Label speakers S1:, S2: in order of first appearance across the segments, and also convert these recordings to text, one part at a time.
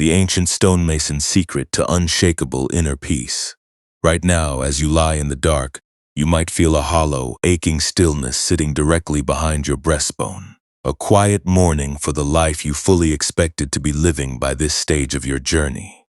S1: the ancient stonemason's secret to unshakable inner peace. Right now, as you lie in the dark, you might feel a hollow, aching stillness sitting directly behind your breastbone. A quiet mourning for the life you fully expected to be living by this stage of your journey.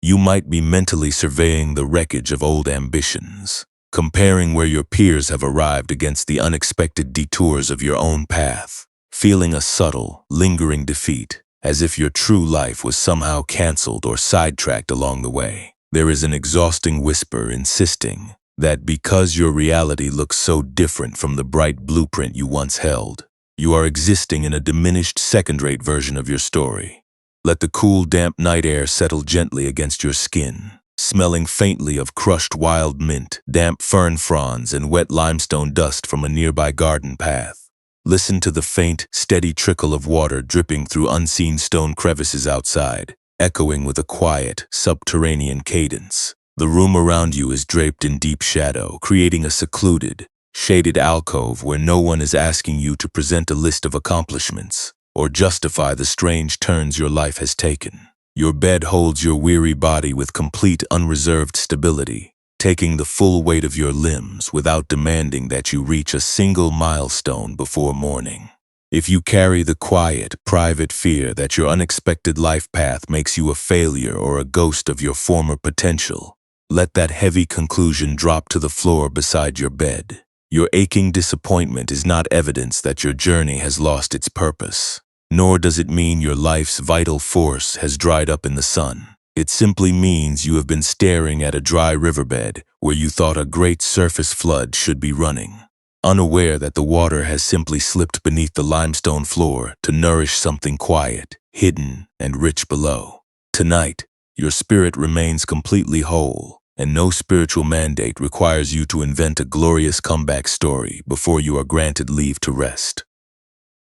S1: You might be mentally surveying the wreckage of old ambitions, comparing where your peers have arrived against the unexpected detours of your own path, feeling a subtle, lingering defeat, as if your true life was somehow canceled or sidetracked along the way. There is an exhausting whisper insisting that because your reality looks so different from the bright blueprint you once held, you are existing in a diminished second-rate version of your story. Let the cool, damp night air settle gently against your skin, smelling faintly of crushed wild mint, damp fern fronds, and wet limestone dust from a nearby garden path. Listen to the faint, steady trickle of water dripping through unseen stone crevices outside, echoing with a quiet, subterranean cadence. The room around you is draped in deep shadow, creating a secluded, shaded alcove where no one is asking you to present a list of accomplishments or justify the strange turns your life has taken. Your bed holds your weary body with complete, unreserved stability, taking the full weight of your limbs without demanding that you reach a single milestone before morning. If you carry the quiet, private fear that your unexpected life path makes you a failure or a ghost of your former potential, let that heavy conclusion drop to the floor beside your bed. Your aching disappointment is not evidence that your journey has lost its purpose, nor does it mean your life's vital force has dried up in the sun. It simply means you have been staring at a dry riverbed where you thought a great surface flood should be running, unaware that the water has simply slipped beneath the limestone floor to nourish something quiet, hidden, and rich below. Tonight, your spirit remains completely whole, and no spiritual mandate requires you to invent a glorious comeback story before you are granted leave to rest.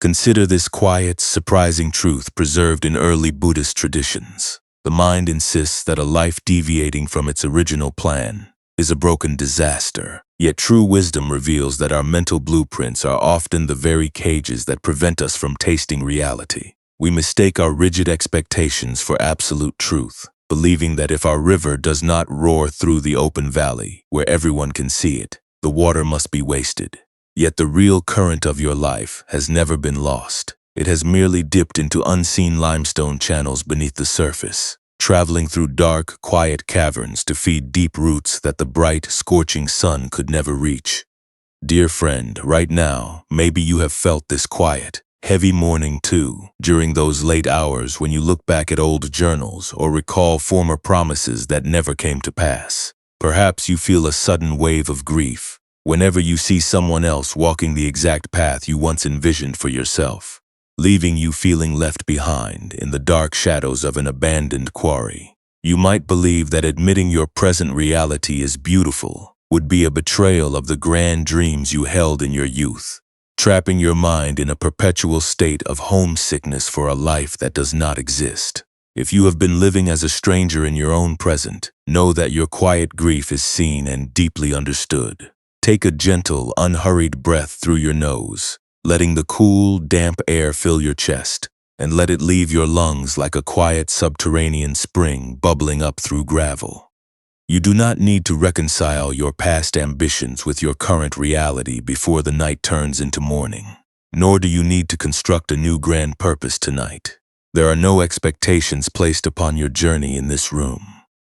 S1: Consider this quiet, surprising truth preserved in early Buddhist traditions. The mind insists that a life deviating from its original plan is a broken disaster, yet true wisdom reveals that our mental blueprints are often the very cages that prevent us from tasting reality. We mistake our rigid expectations for absolute truth, believing that if our river does not roar through the open valley, where everyone can see it, the water must be wasted. Yet the real current of your life has never been lost. It has merely dipped into unseen limestone channels beneath the surface, traveling through dark, quiet caverns to feed deep roots that the bright, scorching sun could never reach. Dear friend, right now, maybe you have felt this quiet, heavy mourning too, during those late hours when you look back at old journals or recall former promises that never came to pass. Perhaps you feel a sudden wave of grief whenever you see someone else walking the exact path you once envisioned for yourself, leaving you feeling left behind in the dark shadows of an abandoned quarry. You might believe that admitting your present reality is beautiful would be a betrayal of the grand dreams you held in your youth, trapping your mind in a perpetual state of homesickness for a life that does not exist. If you have been living as a stranger in your own present, know that your quiet grief is seen and deeply understood. Take a gentle, unhurried breath through your nose, letting the cool, damp air fill your chest, and let it leave your lungs like a quiet subterranean spring bubbling up through gravel. You do not need to reconcile your past ambitions with your current reality before the night turns into morning, nor do you need to construct a new grand purpose tonight. There are no expectations placed upon your journey in this room,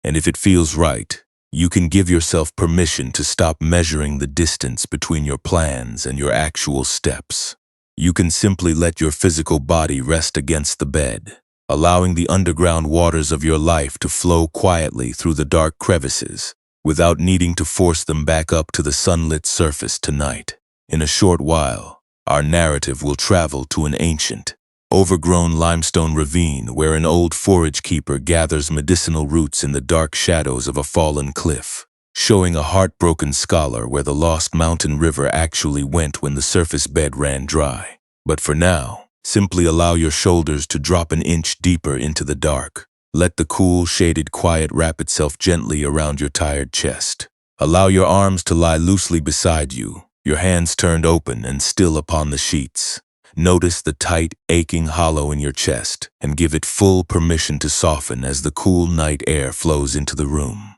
S1: and if it feels right, you can give yourself permission to stop measuring the distance between your plans and your actual steps. You can simply let your physical body rest against the bed, allowing the underground waters of your life to flow quietly through the dark crevices without needing to force them back up to the sunlit surface tonight. In a short while, our narrative will travel to an ancient, overgrown limestone ravine where an old forage keeper gathers medicinal roots in the dark shadows of a fallen cliff, showing a heartbroken scholar where the lost mountain river actually went when the surface bed ran dry. But for now, simply allow your shoulders to drop an inch deeper into the dark. Let the cool, shaded quiet wrap itself gently around your tired chest. Allow your arms to lie loosely beside you, your hands turned open and still upon the sheets. Notice the tight, aching hollow in your chest and give it full permission to soften as the cool night air flows into the room.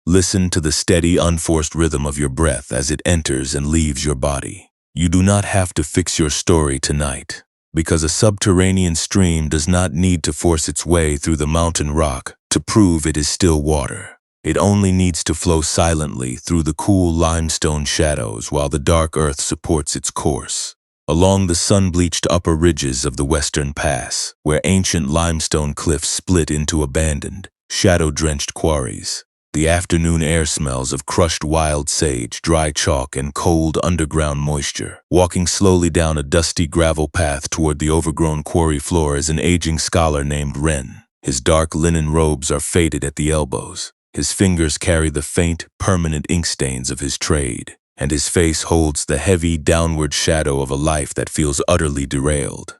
S1: Listen to the steady, unforced rhythm of your breath as it enters and leaves your body. You do not have to fix your story tonight, because a subterranean stream does not need to force its way through the mountain rock to prove it is still water. It only needs to flow silently through the cool limestone shadows while the dark earth supports its course. Along the sun-bleached upper ridges of the Western Pass, where ancient limestone cliffs split into abandoned, shadow-drenched quarries, the afternoon air smells of crushed wild sage, dry chalk, and cold underground moisture. Walking slowly down a dusty gravel path toward the overgrown quarry floor is an aging scholar named Ren. His dark linen robes are faded at the elbows. His fingers carry the faint, permanent ink stains of his trade, and his face holds the heavy, downward shadow of a life that feels utterly derailed.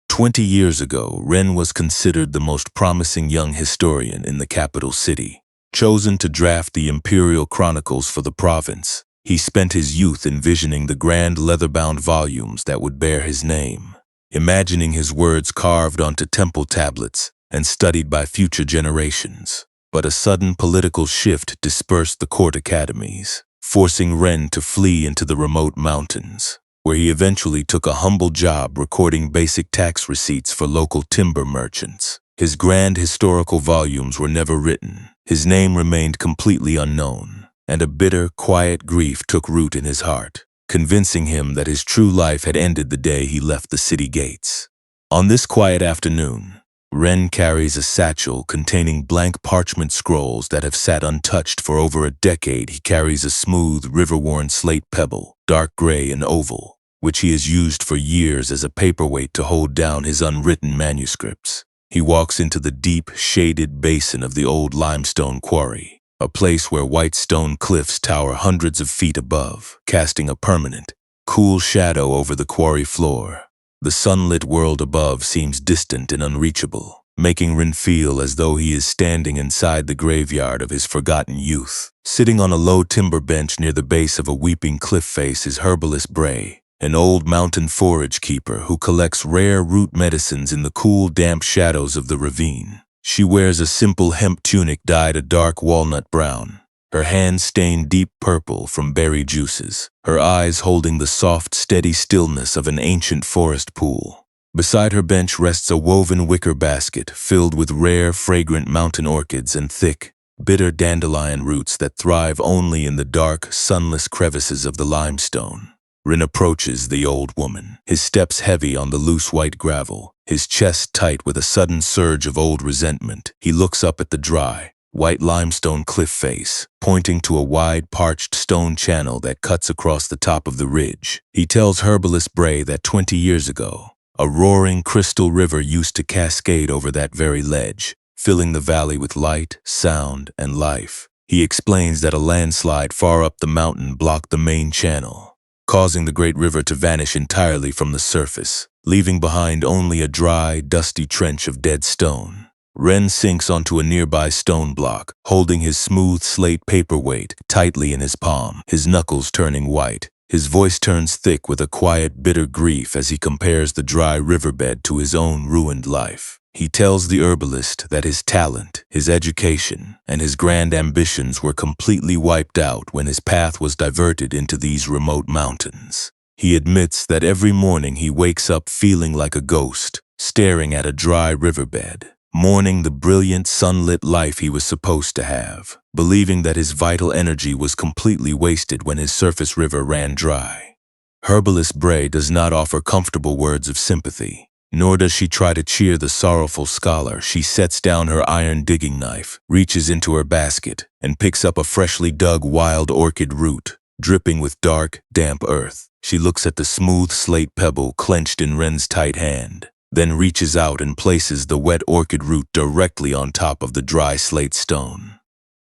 S1: 20 years ago, Ren was considered the most promising young historian in the capital city. Chosen to draft the imperial chronicles for the province, he spent his youth envisioning the grand leather-bound volumes that would bear his name, imagining his words carved onto temple tablets and studied by future generations. But a sudden political shift dispersed the court academies, forcing Ren to flee into the remote mountains, where he eventually took a humble job recording basic tax receipts for local timber merchants. His grand historical volumes were never written. His name remained completely unknown, and a bitter, quiet grief took root in his heart, convincing him that his true life had ended the day he left the city gates. On this quiet afternoon, Ren carries a satchel containing blank parchment scrolls that have sat untouched for over a decade. He carries a smooth, river-worn slate pebble, dark gray and oval, which he has used for years as a paperweight to hold down his unwritten manuscripts. He walks into the deep, shaded basin of the old limestone quarry, a place where white stone cliffs tower hundreds of feet above, casting a permanent, cool shadow over the quarry floor. The sunlit world above seems distant and unreachable, making Ren feel as though he is standing inside the graveyard of his forgotten youth. Sitting on a low timber bench near the base of a weeping cliff face is herbalist Bray, an old mountain forage keeper who collects rare root medicines in the cool, damp shadows of the ravine. She wears a simple hemp tunic dyed a dark walnut brown, her hands stained deep purple from berry juices, her eyes holding the soft, steady stillness of an ancient forest pool. Beside her bench rests a woven wicker basket filled with rare, fragrant mountain orchids and thick, bitter dandelion roots that thrive only in the dark, sunless crevices of the limestone. Ren approaches the old woman, his steps heavy on the loose white gravel, his chest tight with a sudden surge of old resentment. He looks up at the dry, white limestone cliff face, pointing to a wide, parched stone channel that cuts across the top of the ridge. He tells herbalist Bray that 20 years ago, a roaring crystal river used to cascade over that very ledge, filling the valley with light, sound, and life. He explains that a landslide far up the mountain blocked the main channel, causing the great river to vanish entirely from the surface, leaving behind only a dry, dusty trench of dead stone. Ren sinks onto a nearby stone block, holding his smooth slate paperweight tightly in his palm, his knuckles turning white. His voice turns thick with a quiet, bitter grief as he compares the dry riverbed to his own ruined life. He tells the herbalist that his talent, his education, and his grand ambitions were completely wiped out when his path was diverted into these remote mountains. He admits that every morning he wakes up feeling like a ghost, staring at a dry riverbed, mourning the brilliant, sunlit life he was supposed to have, believing that his vital energy was completely wasted when his surface river ran dry. Herbalist Bray does not offer comfortable words of sympathy, nor does she try to cheer the sorrowful scholar. She sets down her iron digging knife, reaches into her basket, and picks up a freshly dug wild orchid root, dripping with dark, damp earth. She looks at the smooth slate pebble clenched in Ren's tight hand, then reaches out and places the wet orchid root directly on top of the dry slate stone.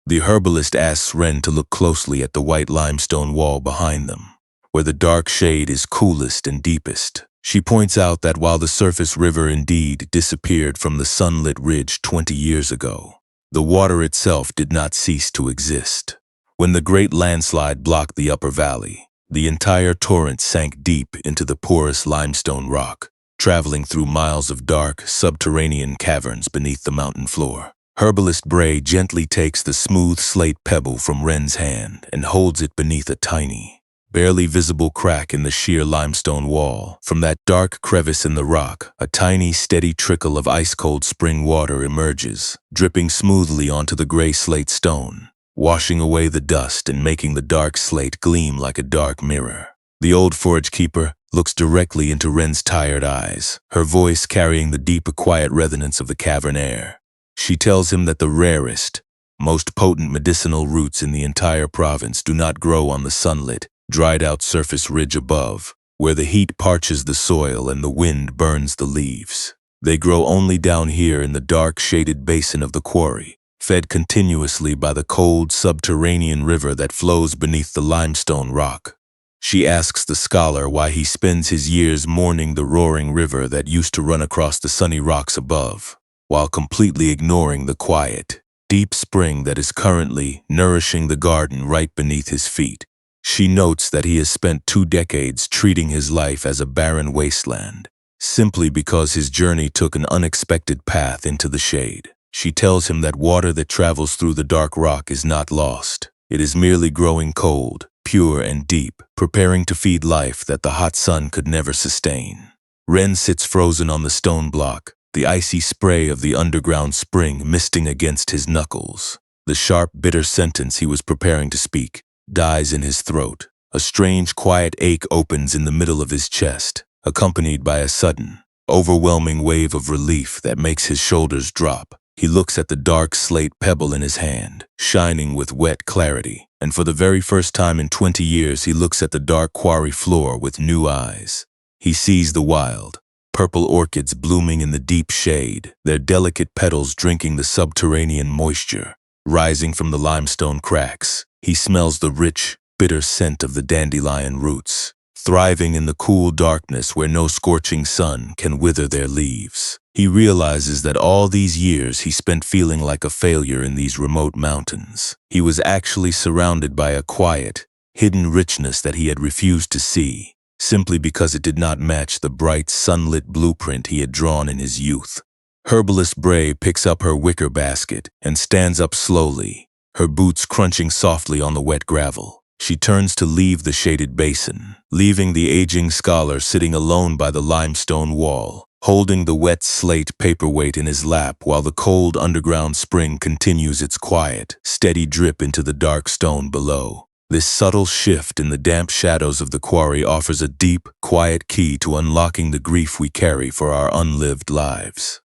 S1: The herbalist asks Ren to look closely at the white limestone wall behind them, where the dark shade is coolest and deepest. She points out that while the surface river indeed disappeared from the sunlit ridge 20 years ago, the water itself did not cease to exist. When the great landslide blocked the upper valley, the entire torrent sank deep into the porous limestone rock, traveling through miles of dark, subterranean caverns beneath the mountain floor. Herbalist Bray gently takes the smooth slate pebble from Ren's hand and holds it beneath a tiny, barely visible crack in the sheer limestone wall. From that dark crevice in the rock, a tiny, steady trickle of ice-cold spring water emerges, dripping smoothly onto the gray slate stone, washing away the dust and making the dark slate gleam like a dark mirror. The old forage keeper looks directly into Ren's tired eyes, her voice carrying the deep, quiet resonance of the cavern air. She tells him that the rarest, most potent medicinal roots in the entire province do not grow on the sunlit, dried-out surface ridge above, where the heat parches the soil and the wind burns the leaves. They grow only down here in the dark, shaded basin of the quarry, fed continuously by the cold, subterranean river that flows beneath the limestone rock. She asks the scholar why he spends his years mourning the roaring river that used to run across the sunny rocks above, while completely ignoring the quiet, deep spring that is currently nourishing the garden right beneath his feet. She notes that he has spent 2 decades treating his life as a barren wasteland, simply because his journey took an unexpected path into the shade. She tells him that water that travels through the dark rock is not lost. It is merely growing cold, pure and deep, preparing to feed life that the hot sun could never sustain. Ren sits frozen on the stone block, the icy spray of the underground spring misting against his knuckles. The sharp, bitter sentence he was preparing to speak dies in his throat. A strange, quiet ache opens in the middle of his chest, accompanied by a sudden, overwhelming wave of relief that makes his shoulders drop. He looks at the dark slate pebble in his hand, shining with wet clarity, and for the very first time in 20 years he looks at the dark quarry floor with new eyes. He sees the wild, purple orchids blooming in the deep shade, their delicate petals drinking the subterranean moisture, rising from the limestone cracks. He smells the rich, bitter scent of the dandelion roots, thriving in the cool darkness where no scorching sun can wither their leaves. He realizes that all these years he spent feeling like a failure in these remote mountains. He was actually surrounded by a quiet, hidden richness that he had refused to see, simply because it did not match the bright, sunlit blueprint he had drawn in his youth. Herbalist Bray picks up her wicker basket and stands up slowly, her boots crunching softly on the wet gravel. She turns to leave the shaded basin, leaving the aging scholar sitting alone by the limestone wall, holding the wet slate paperweight in his lap while the cold underground spring continues its quiet, steady drip into the dark stone below. This subtle shift in the damp shadows of the quarry offers a deep, quiet key to unlocking the grief we carry for our unlived lives.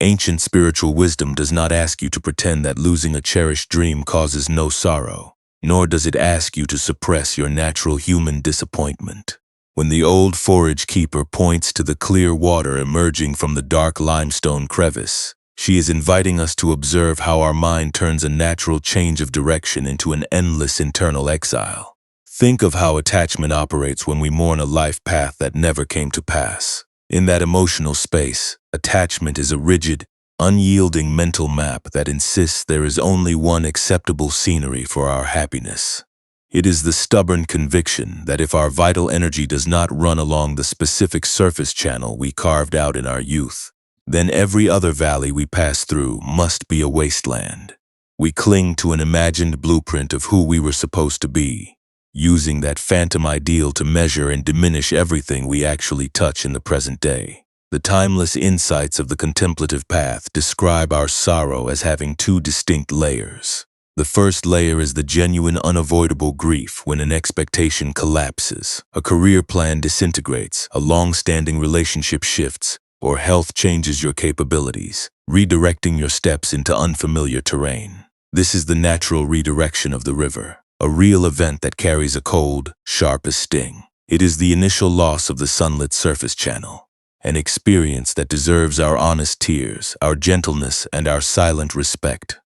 S1: Ancient spiritual wisdom does not ask you to pretend that losing a cherished dream causes no sorrow, nor does it ask you to suppress your natural human disappointment. When the old forage keeper points to the clear water emerging from the dark limestone crevice, she is inviting us to observe how our mind turns a natural change of direction into an endless internal exile. Think of how attachment operates when we mourn a life path that never came to pass. In that emotional space, attachment is a rigid, unyielding mental map that insists there is only one acceptable scenery for our happiness. It is the stubborn conviction that if our vital energy does not run along the specific surface channel we carved out in our youth, then every other valley we pass through must be a wasteland. We cling to an imagined blueprint of who we were supposed to be, using that phantom ideal to measure and diminish everything we actually touch in the present day. The timeless insights of the contemplative path describe our sorrow as having 2 distinct layers. The first layer is the genuine, unavoidable grief when an expectation collapses, a career plan disintegrates, a long-standing relationship shifts, or health changes your capabilities, redirecting your steps into unfamiliar terrain. This is the natural redirection of the river, a real event that carries a cold, sharp sting. It is the initial loss of the sunlit surface channel, an experience that deserves our honest tears, our gentleness, and our silent respect.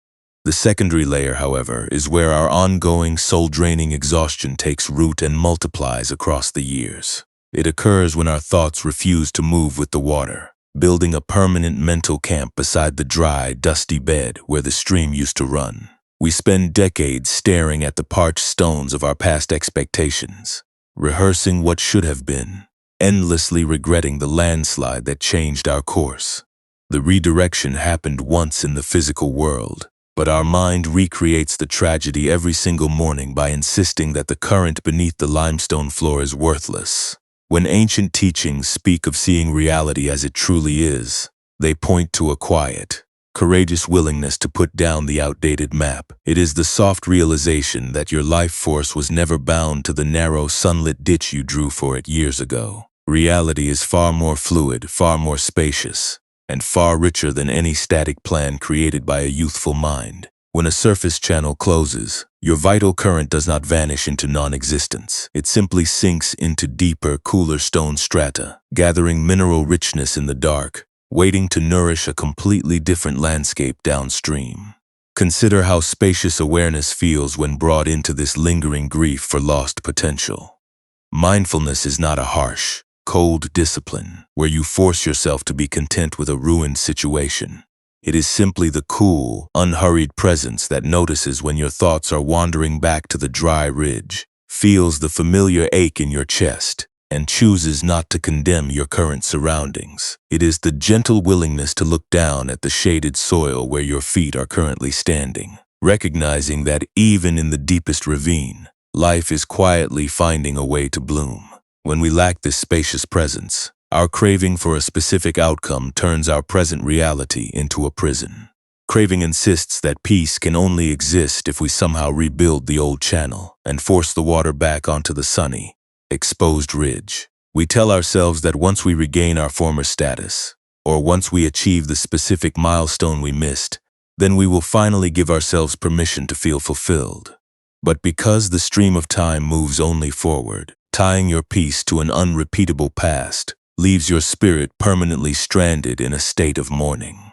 S1: The secondary layer, however, is where our ongoing, soul-draining exhaustion takes root and multiplies across the years. It occurs when our thoughts refuse to move with the water, building a permanent mental camp beside the dry, dusty bed where the stream used to run. We spend decades staring at the parched stones of our past expectations, rehearsing what should have been, endlessly regretting the landslide that changed our course. The redirection happened once in the physical world, but our mind recreates the tragedy every single morning by insisting that the current beneath the limestone floor is worthless. When ancient teachings speak of seeing reality as it truly is, they point to a quiet, courageous willingness to put down the outdated map. It is the soft realization that your life force was never bound to the narrow, sunlit ditch you drew for it years ago. Reality is far more fluid, far more spacious, and far richer than any static plan created by a youthful mind. When a surface channel closes, your vital current does not vanish into non-existence. It simply sinks into deeper, cooler stone strata, gathering mineral richness in the dark, waiting to nourish a completely different landscape downstream. Consider how spacious awareness feels when brought into this lingering grief for lost potential. Mindfulness is not a harsh, cold discipline where you force yourself to be content with a ruined situation. It is simply the cool, unhurried presence that notices when your thoughts are wandering back to the dry ridge, feels the familiar ache in your chest, and chooses not to condemn your current surroundings. It is the gentle willingness to look down at the shaded soil where your feet are currently standing, recognizing that even in the deepest ravine, life is quietly finding a way to bloom. When we lack this spacious presence, our craving for a specific outcome turns our present reality into a prison. Craving insists that peace can only exist if we somehow rebuild the old channel and force the water back onto the sunny, exposed ridge. We tell ourselves that once we regain our former status, or once we achieve the specific milestone we missed, then we will finally give ourselves permission to feel fulfilled. But because the stream of time moves only forward, tying your peace to an unrepeatable past leaves your spirit permanently stranded in a state of mourning.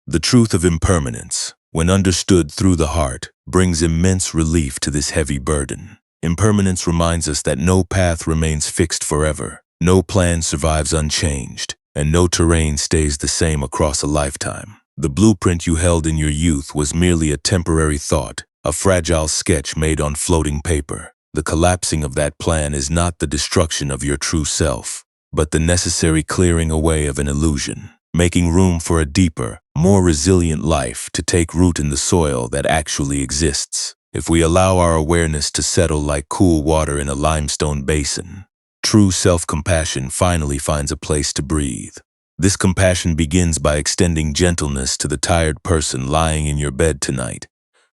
S1: The truth of impermanence, when understood through the heart, brings immense relief to this heavy burden. Impermanence reminds us that no path remains fixed forever, no plan survives unchanged, and no terrain stays the same across a lifetime. The blueprint you held in your youth was merely a temporary thought, a fragile sketch made on floating paper. The collapsing of that plan is not the destruction of your true self, but the necessary clearing away of an illusion, making room for a deeper, more resilient life to take root in the soil that actually exists. If we allow our awareness to settle like cool water in a limestone basin, true self-compassion finally finds a place to breathe. This compassion begins by extending gentleness to the tired person lying in your bed tonight,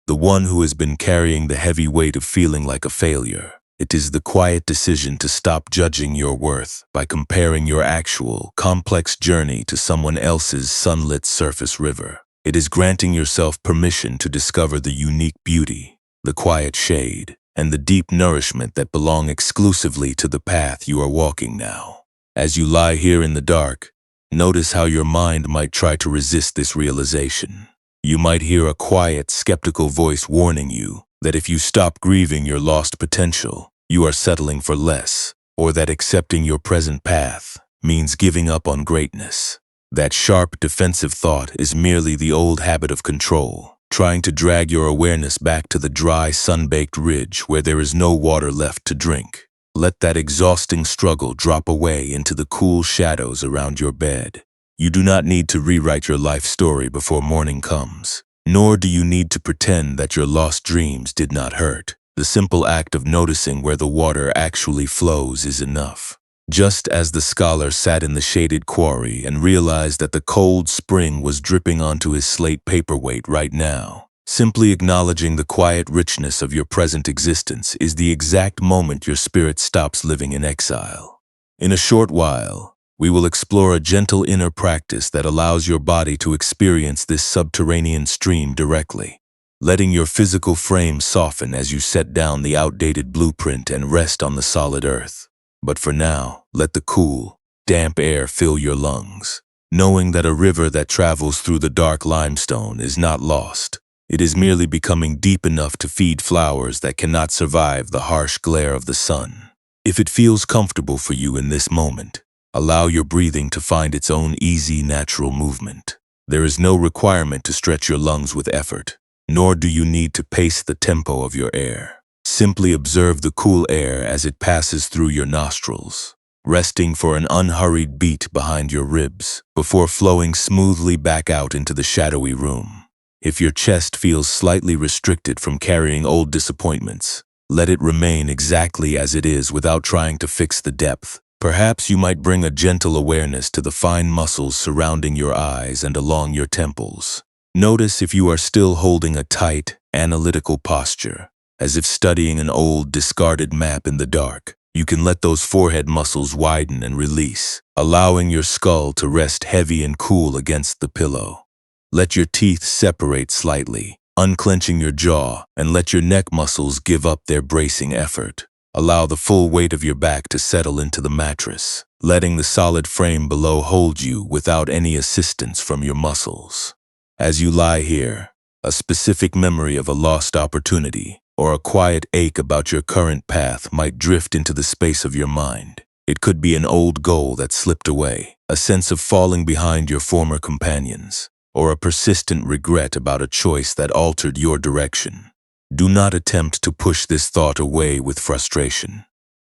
S1: the one who has been carrying the heavy weight of feeling like a failure. It is the quiet decision to stop judging your worth by comparing your actual, complex journey to someone else's sunlit surface river. It is granting yourself permission to discover the unique beauty, the quiet shade, and the deep nourishment that belong exclusively to the path you are walking now. As you lie here in the dark, notice how your mind might try to resist this realization. You might hear a quiet, skeptical voice warning you that if you stop grieving your lost potential, you are settling for less, or that accepting your present path means giving up on greatness. That sharp, defensive thought is merely the old habit of control, trying to drag your awareness back to the dry, sun-baked ridge where there is no water left to drink. Let that exhausting struggle drop away into the cool shadows around your bed. You do not need to rewrite your life story before morning comes, nor do you need to pretend that your lost dreams did not hurt. The simple act of noticing where the water actually flows is enough. Just as the scholar sat in the shaded quarry and realized that the cold spring was dripping onto his slate paperweight right now, simply acknowledging the quiet richness of your present existence is the exact moment your spirit stops living in exile. In a short while, we will explore a gentle inner practice that allows your body to experience this subterranean stream directly, letting your physical frame soften as you set down the outdated blueprint and rest on the solid earth. But for now, let the cool, damp air fill your lungs, knowing that a river that travels through the dark limestone is not lost. It is merely becoming deep enough to feed flowers that cannot survive the harsh glare of the sun. If it feels comfortable for you in this moment, allow your breathing to find its own easy, natural movement. There is no requirement to stretch your lungs with effort, nor do you need to pace the tempo of your air. Simply observe the cool air as it passes through your nostrils, resting for an unhurried beat behind your ribs before flowing smoothly back out into the shadowy room. If your chest feels slightly restricted from carrying old disappointments, let it remain exactly as it is without trying to fix the depth. Perhaps you might bring a gentle awareness to the fine muscles surrounding your eyes and along your temples. Notice if you are still holding a tight, analytical posture, as if studying an old, discarded map in the dark. You can let those forehead muscles widen and release, allowing your skull to rest heavy and cool against the pillow. Let your teeth separate slightly, unclenching your jaw, and let your neck muscles give up their bracing effort. Allow the full weight of your back to settle into the mattress, letting the solid frame below hold you without any assistance from your muscles. As you lie here, a specific memory of a lost opportunity or a quiet ache about your current path might drift into the space of your mind. It could be an old goal that slipped away, a sense of falling behind your former companions, or a persistent regret about a choice that altered your direction. Do not attempt to push this thought away with frustration.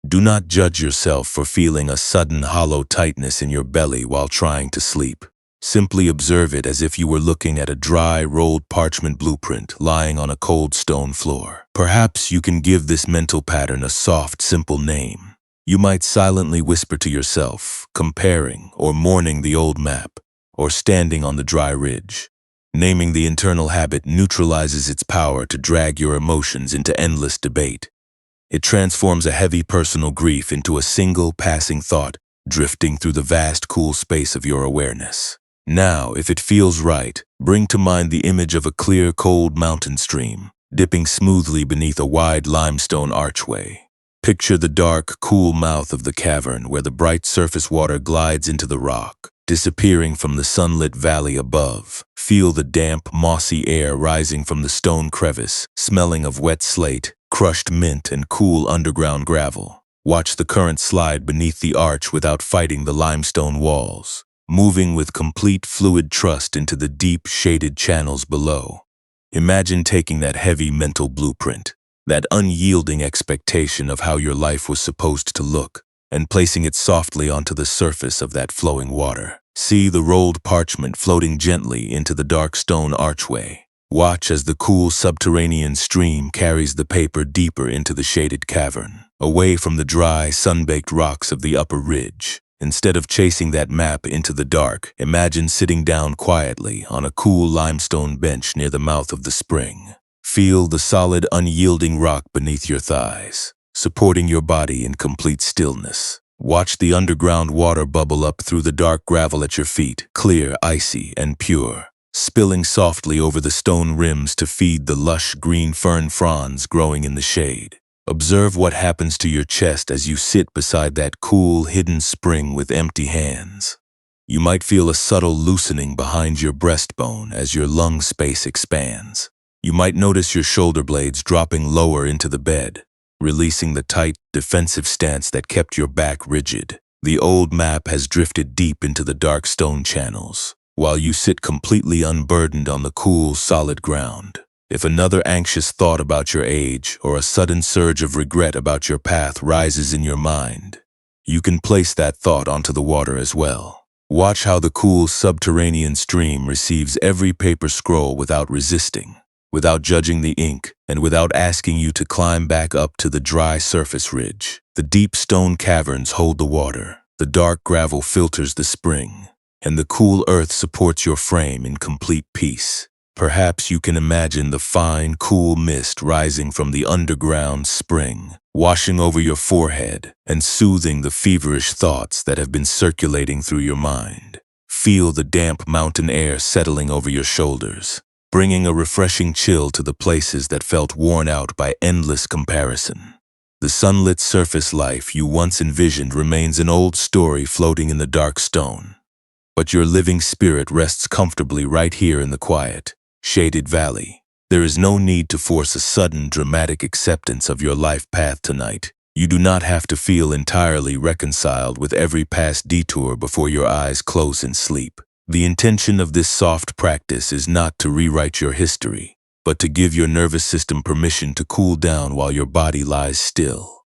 S1: Do not judge yourself for feeling a sudden hollow tightness in your belly while trying to sleep. Simply observe it as if you were looking at a dry, rolled parchment blueprint lying on a cold stone floor. Perhaps you can give this mental pattern a soft, simple name. You might silently whisper to yourself, comparing or mourning the old map, or standing on the dry ridge. Naming the internal habit neutralizes its power to drag your emotions into endless debate. It transforms a heavy personal grief into a single passing thought, drifting through the vast, cool space of your awareness. Now, if it feels right, bring to mind the image of a clear, cold mountain stream, dipping smoothly beneath a wide limestone archway. Picture the dark, cool mouth of the cavern where the bright surface water glides into the rock, disappearing from the sunlit valley above. Feel the damp, mossy air rising from the stone crevice, smelling of wet slate, crushed mint, and cool underground gravel. Watch the current slide beneath the arch without fighting the limestone walls, moving with complete fluid trust into the deep, shaded channels below. Imagine taking that heavy mental blueprint, that unyielding expectation of how your life was supposed to look, and placing it softly onto the surface of that flowing water. See the rolled parchment floating gently into the dark stone archway. Watch as the cool subterranean stream carries the paper deeper into the shaded cavern, away from the dry, sun-baked rocks of the upper ridge. Instead of chasing that map into the dark, imagine sitting down quietly on a cool limestone bench near the mouth of the spring. Feel the solid, unyielding rock beneath your thighs, supporting your body in complete stillness. Watch the underground water bubble up through the dark gravel at your feet, clear, icy, and pure, spilling softly over the stone rims to feed the lush green fern fronds growing in the shade. Observe what happens to your chest as you sit beside that cool, hidden spring with empty hands. You might feel a subtle loosening behind your breastbone as your lung space expands. You might notice your shoulder blades dropping lower into the bed, releasing the tight, defensive stance that kept your back rigid. The old map has drifted deep into the dark stone channels, while you sit completely unburdened on the cool, solid ground. If another anxious thought about your age or a sudden surge of regret about your path rises in your mind, you can place that thought onto the water as well. Watch how the cool subterranean stream receives every paper scroll without resisting, without judging the ink, and without asking you to climb back up to the dry surface ridge. The deep stone caverns hold the water, the dark gravel filters the spring, and the cool earth supports your frame in complete peace. Perhaps you can imagine the fine, cool mist rising from the underground spring, washing over your forehead and soothing the feverish thoughts that have been circulating through your mind. Feel the damp mountain air settling over your shoulders, bringing a refreshing chill to the places that felt worn out by endless comparison. The sunlit surface life you once envisioned remains an old story floating in the dark stone, but your living spirit rests comfortably right here in the quiet, shaded valley. There is no need to force a sudden, dramatic acceptance of your life path tonight. You do not have to feel entirely reconciled with every past detour before your eyes close in sleep. The intention of this soft practice is not to rewrite your history, but to give your nervous system permission to cool down while your body lies still.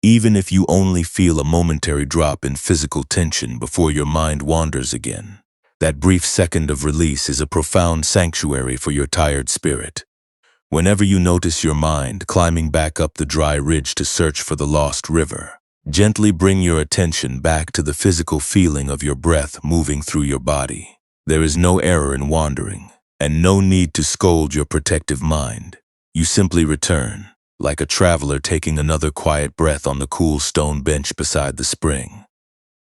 S1: even if you only feel a momentary drop in physical tension before your mind wanders again. That brief second of release is a profound sanctuary for your tired spirit. Whenever you notice your mind climbing back up the dry ridge to search for the lost river, gently bring your attention back to the physical feeling of your breath moving through your body. There is no error in wandering, and no need to scold your protective mind. You simply return, like a traveler taking another quiet breath on the cool stone bench beside the spring.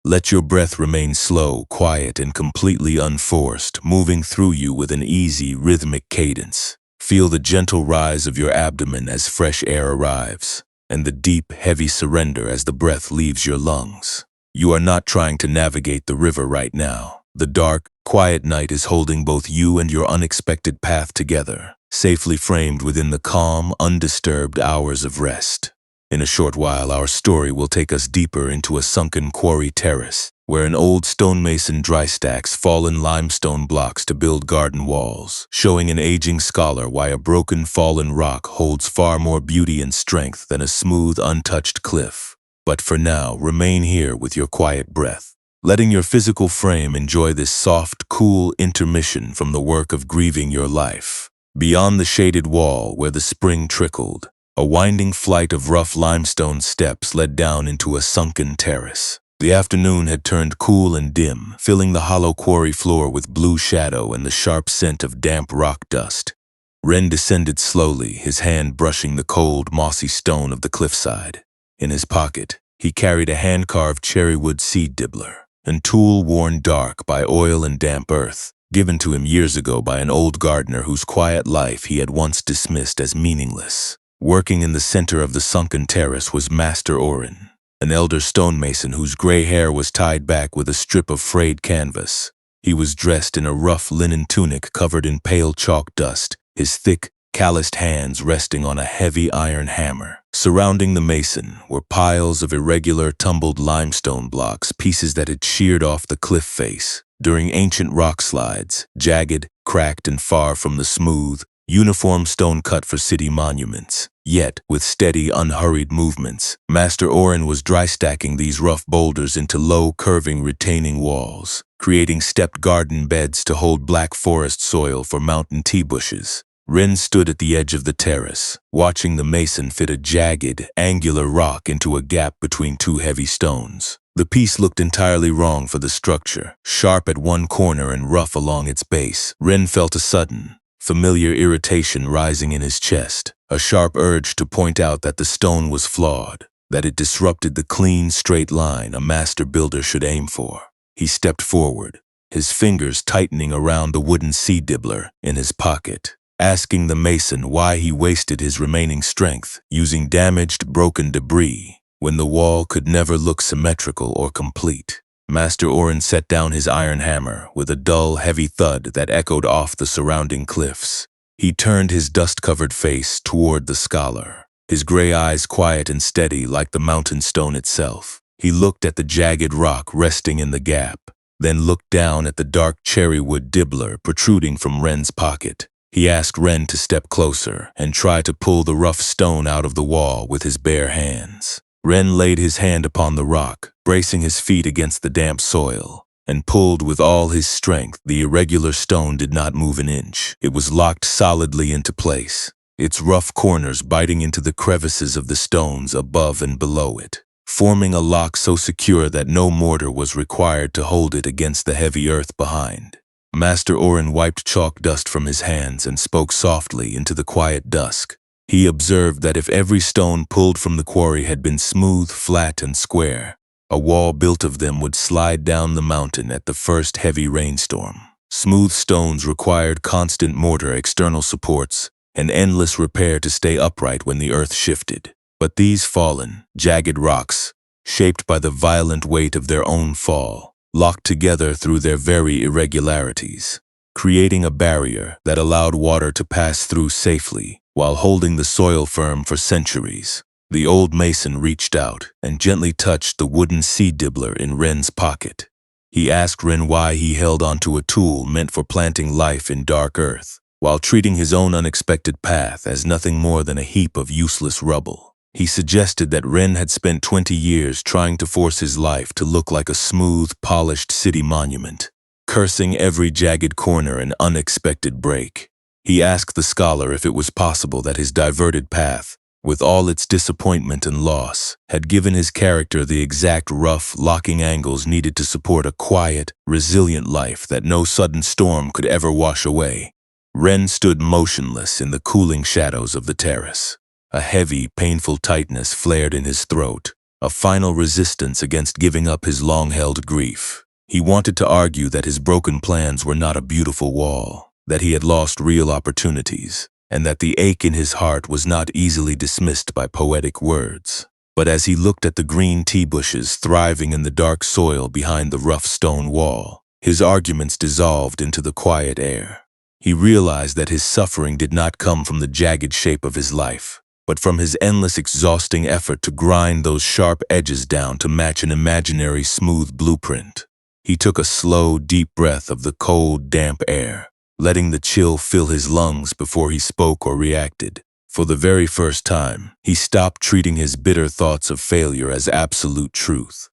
S1: Let your breath remain slow, quiet, and completely unforced, moving through you with an easy, rhythmic cadence. Feel the gentle rise of your abdomen as fresh air arrives, and the deep, heavy surrender as the breath leaves your lungs. You are not trying to navigate the river right now. The dark, quiet night is holding both you and your unexpected path together, safely framed within the calm, undisturbed hours of rest. In a short while, our story will take us deeper into a sunken quarry terrace, where an old stonemason dry stacks fallen limestone blocks to build garden walls, showing an aging scholar why a broken, fallen rock holds far more beauty and strength than a smooth, untouched cliff. But for now, remain here with your quiet breath, letting your physical frame enjoy this soft, cool intermission from the work of grieving your life. Beyond the shaded wall where the spring trickled, a winding flight of rough limestone steps led down into a sunken terrace. The afternoon had turned cool and dim, filling the hollow quarry floor with blue shadow and the sharp scent of damp rock dust. Ren descended slowly, his hand brushing the cold, mossy stone of the cliffside. In his pocket, he carried a hand-carved cherrywood seed dibbler, a tool worn dark by oil and damp earth, given to him years ago by an old gardener whose quiet life he had once dismissed as meaningless. Working in the center of the sunken terrace was Master Orin, an elder stonemason whose gray hair was tied back with a strip of frayed canvas. He was dressed in a rough linen tunic covered in pale chalk dust, his thick, calloused hands resting on a heavy iron hammer. Surrounding the mason were piles of irregular, tumbled limestone blocks, pieces that had sheared off the cliff face during ancient rock slides, jagged, cracked, and far from the smooth, uniform stone cut for city monuments. Yet, with steady, unhurried movements, Master Orin was dry stacking these rough boulders into low, curving retaining walls, creating stepped garden beds to hold black forest soil for mountain tea bushes. Ren stood at the edge of the terrace, watching the mason fit a jagged, angular rock into a gap between two heavy stones. The piece looked entirely wrong for the structure, sharp at one corner and rough along its base. Ren felt a sudden, familiar irritation rising in his chest, a sharp urge to point out that the stone was flawed, that it disrupted the clean, straight line a master builder should aim for. He stepped forward, his fingers tightening around the wooden seed dibbler in his pocket, asking the mason why he wasted his remaining strength using damaged, broken debris when the wall could never look symmetrical or complete. Master Orin set down his iron hammer with a dull, heavy thud that echoed off the surrounding cliffs. He turned his dust-covered face toward the scholar, his gray eyes quiet and steady like the mountain stone itself. He looked at the jagged rock resting in the gap, then looked down at the dark cherrywood dibbler protruding from Ren's pocket. He asked Ren to step closer and try to pull the rough stone out of the wall with his bare hands. Ren laid his hand upon the rock, bracing his feet against the damp soil, and pulled with all his strength. The irregular stone did not move an inch. It was locked solidly into place, its rough corners biting into the crevices of the stones above and below it, forming a lock so secure that no mortar was required to hold it against the heavy earth behind. Master Orin wiped chalk dust from his hands and spoke softly into the quiet dusk. He observed that if every stone pulled from the quarry had been smooth, flat, and square, a wall built of them would slide down the mountain at the first heavy rainstorm. Smooth stones required constant mortar external supports and endless repair to stay upright when the earth shifted. But these fallen, jagged rocks, shaped by the violent weight of their own fall, locked together through their very irregularities, creating a barrier that allowed water to pass through safely while holding the soil firm for centuries. The old mason reached out and gently touched the wooden seed dibbler in Ren's pocket. He asked Ren why he held onto a tool meant for planting life in dark earth, while treating his own unexpected path as nothing more than a heap of useless rubble. He suggested that Ren had spent 20 years trying to force his life to look like a smooth, polished city monument, cursing every jagged corner and unexpected break. He asked the scholar if it was possible that his diverted path, with all its disappointment and loss, had given his character the exact rough, locking angles needed to support a quiet, resilient life that no sudden storm could ever wash away. Ren stood motionless in the cooling shadows of the terrace. A heavy, painful tightness flared in his throat, a final resistance against giving up his long-held grief. He wanted to argue that his broken plans were not a beautiful wall, that he had lost real opportunities, and that the ache in his heart was not easily dismissed by poetic words. But as he looked at the green tea bushes thriving in the dark soil behind the rough stone wall, his arguments dissolved into the quiet air. He realized that his suffering did not come from the jagged shape of his life, but from his endless, exhausting effort to grind those sharp edges down to match an imaginary smooth blueprint. He took a slow, deep breath of the cold, damp air, letting the chill fill his lungs before he spoke or reacted. For the very first time, he stopped treating his bitter thoughts of failure as absolute truth.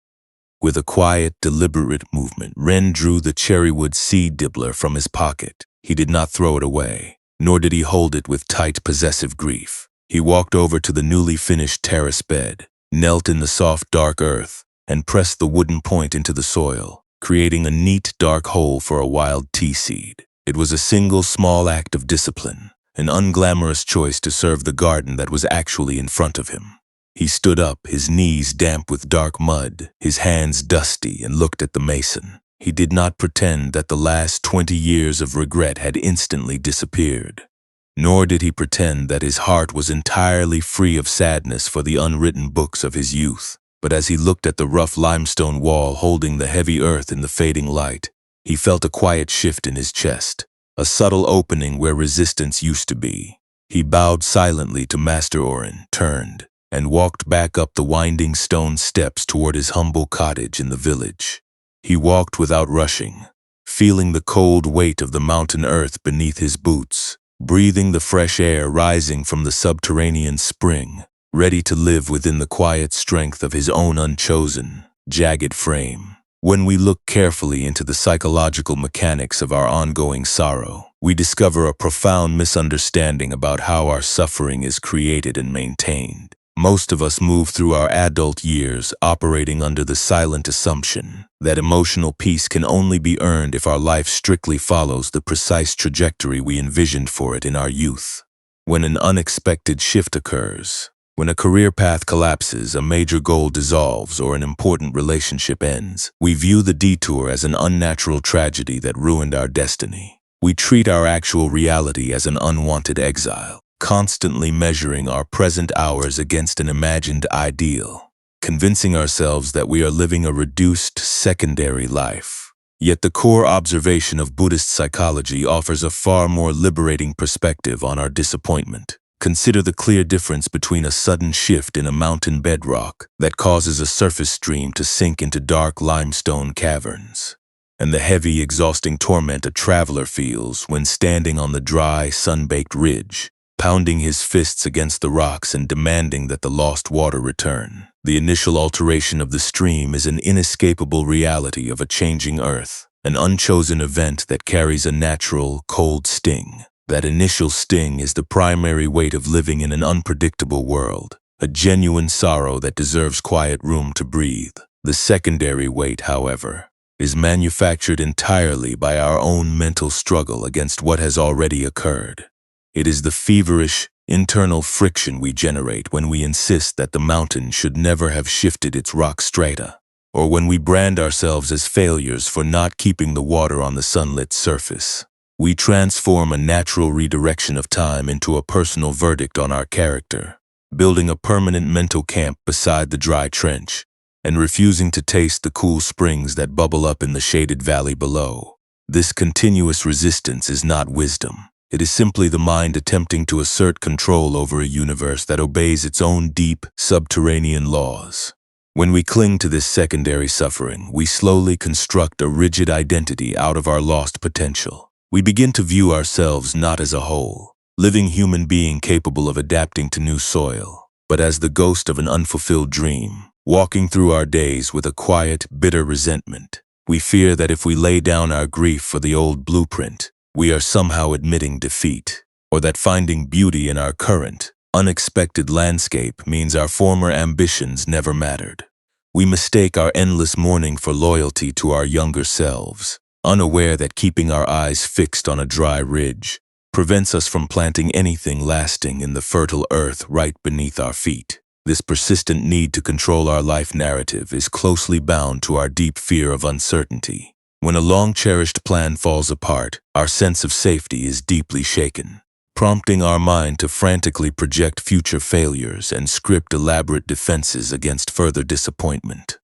S1: With a quiet, deliberate movement, Ren drew the cherrywood seed dibbler from his pocket. He did not throw it away, nor did he hold it with tight, possessive grief. He walked over to the newly finished terrace bed, knelt in the soft, dark earth, and pressed the wooden point into the soil, creating a neat, dark hole for a wild tea seed. It was a single, small act of discipline, an unglamorous choice to serve the garden that was actually in front of him. He stood up, his knees damp with dark mud, his hands dusty, and looked at the mason. He did not pretend that the last 20 years of regret had instantly disappeared. Nor did he pretend that his heart was entirely free of sadness for the unwritten books of his youth. But as he looked at the rough limestone wall holding the heavy earth in the fading light, he felt a quiet shift in his chest, a subtle opening where resistance used to be. He bowed silently to Master Orin, turned, and walked back up the winding stone steps toward his humble cottage in the village. He walked without rushing, feeling the cold weight of the mountain earth beneath his boots, breathing the fresh air rising from the subterranean spring, ready to live within the quiet strength of his own unchosen, jagged frame. When we look carefully into the psychological mechanics of our ongoing sorrow, we discover a profound misunderstanding about how our suffering is created and maintained. Most of us move through our adult years operating under the silent assumption that emotional peace can only be earned if our life strictly follows the precise trajectory we envisioned for it in our youth. When an unexpected shift occurs, when a career path collapses, a major goal dissolves, or an important relationship ends, we view the detour as an unnatural tragedy that ruined our destiny. We treat our actual reality as an unwanted exile, constantly measuring our present hours against an imagined ideal, convincing ourselves that we are living a reduced, secondary life. Yet the core observation of Buddhist psychology offers a far more liberating perspective on our disappointment. Consider the clear difference between a sudden shift in a mountain bedrock that causes a surface stream to sink into dark limestone caverns, and the heavy, exhausting torment a traveler feels when standing on the dry, sun-baked ridge, pounding his fists against the rocks and demanding that the lost water return. The initial alteration of the stream is an inescapable reality of a changing earth, an unchosen event that carries a natural, cold sting. That initial sting is the primary weight of living in an unpredictable world, a genuine sorrow that deserves quiet room to breathe. The secondary weight, however, is manufactured entirely by our own mental struggle against what has already occurred. It is the feverish, internal friction we generate when we insist that the mountain should never have shifted its rock strata, or when we brand ourselves as failures for not keeping the water on the sunlit surface. We transform a natural redirection of time into a personal verdict on our character, building a permanent mental camp beside the dry trench, and refusing to taste the cool springs that bubble up in the shaded valley below. This continuous resistance is not wisdom. It is simply the mind attempting to assert control over a universe that obeys its own deep, subterranean laws. When we cling to this secondary suffering, we slowly construct a rigid identity out of our lost potential. We begin to view ourselves not as a whole, living human being capable of adapting to new soil, but as the ghost of an unfulfilled dream, walking through our days with a quiet, bitter resentment. We fear that if we lay down our grief for the old blueprint, we are somehow admitting defeat, or that finding beauty in our current, unexpected landscape means our former ambitions never mattered. We mistake our endless mourning for loyalty to our younger selves, unaware that keeping our eyes fixed on a dry ridge prevents us from planting anything lasting in the fertile earth right beneath our feet. This persistent need to control our life narrative is closely bound to our deep fear of uncertainty. When a long-cherished plan falls apart, our sense of safety is deeply shaken, prompting our mind to frantically project future failures and script elaborate defenses against further disappointment.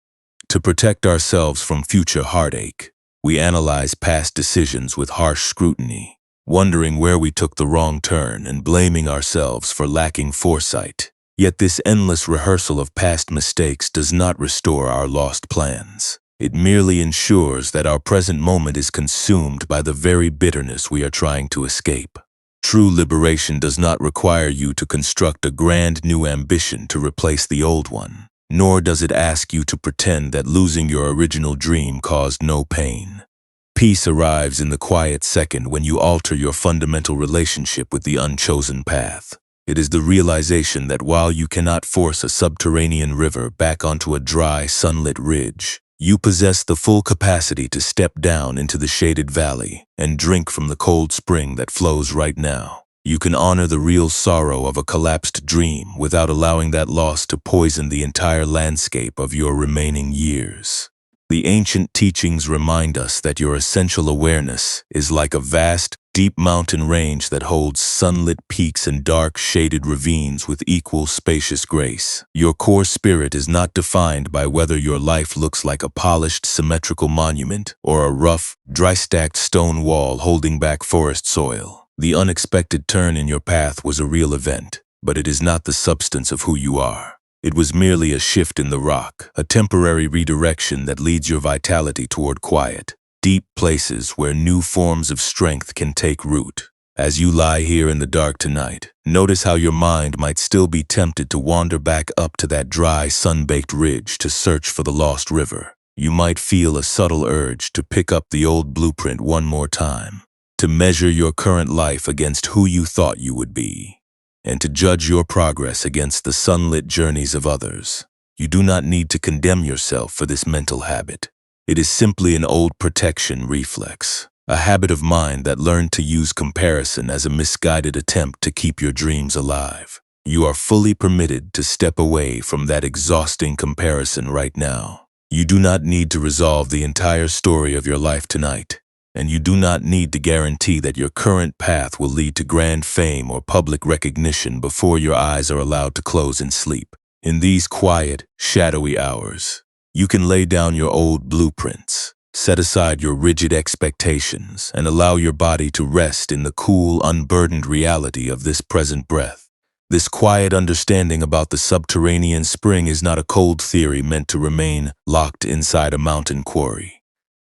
S1: To protect ourselves from future heartache, we analyze past decisions with harsh scrutiny, wondering where we took the wrong turn and blaming ourselves for lacking foresight. Yet this endless rehearsal of past mistakes does not restore our lost plans. It merely ensures that our present moment is consumed by the very bitterness we are trying to escape. True liberation does not require you to construct a grand new ambition to replace the old one, nor does it ask you to pretend that losing your original dream caused no pain. Peace arrives in the quiet second when you alter your fundamental relationship with the unchosen path. It is the realization that while you cannot force a subterranean river back onto a dry, sunlit ridge, you possess the full capacity to step down into the shaded valley and drink from the cold spring that flows right now. You can honor the real sorrow of a collapsed dream without allowing that loss to poison the entire landscape of your remaining years. The ancient teachings remind us that your essential awareness is like a vast, deep mountain range that holds sunlit peaks and dark, shaded ravines with equal spacious grace. Your core spirit is not defined by whether your life looks like a polished, symmetrical monument or a rough, dry-stacked stone wall holding back forest soil. The unexpected turn in your path was a real event, but it is not the substance of who you are. It was merely a shift in the rock, a temporary redirection that leads your vitality toward quiet, deep places where new forms of strength can take root. As you lie here in the dark tonight, notice how your mind might still be tempted to wander back up to that dry, sun-baked ridge to search for the lost river. You might feel a subtle urge to pick up the old blueprint one more time, to measure your current life against who you thought you would be, and to judge your progress against the sunlit journeys of others. You do not need to condemn yourself for this mental habit. It is simply an old protection reflex, a habit of mind that learned to use comparison as a misguided attempt to keep your dreams alive. You are fully permitted to step away from that exhausting comparison right now. You do not need to resolve the entire story of your life tonight, and you do not need to guarantee that your current path will lead to grand fame or public recognition before your eyes are allowed to close in sleep. In these quiet, shadowy hours, you can lay down your old blueprints, set aside your rigid expectations, and allow your body to rest in the cool, unburdened reality of this present breath. This quiet understanding about the subterranean spring is not a cold theory meant to remain locked inside a mountain quarry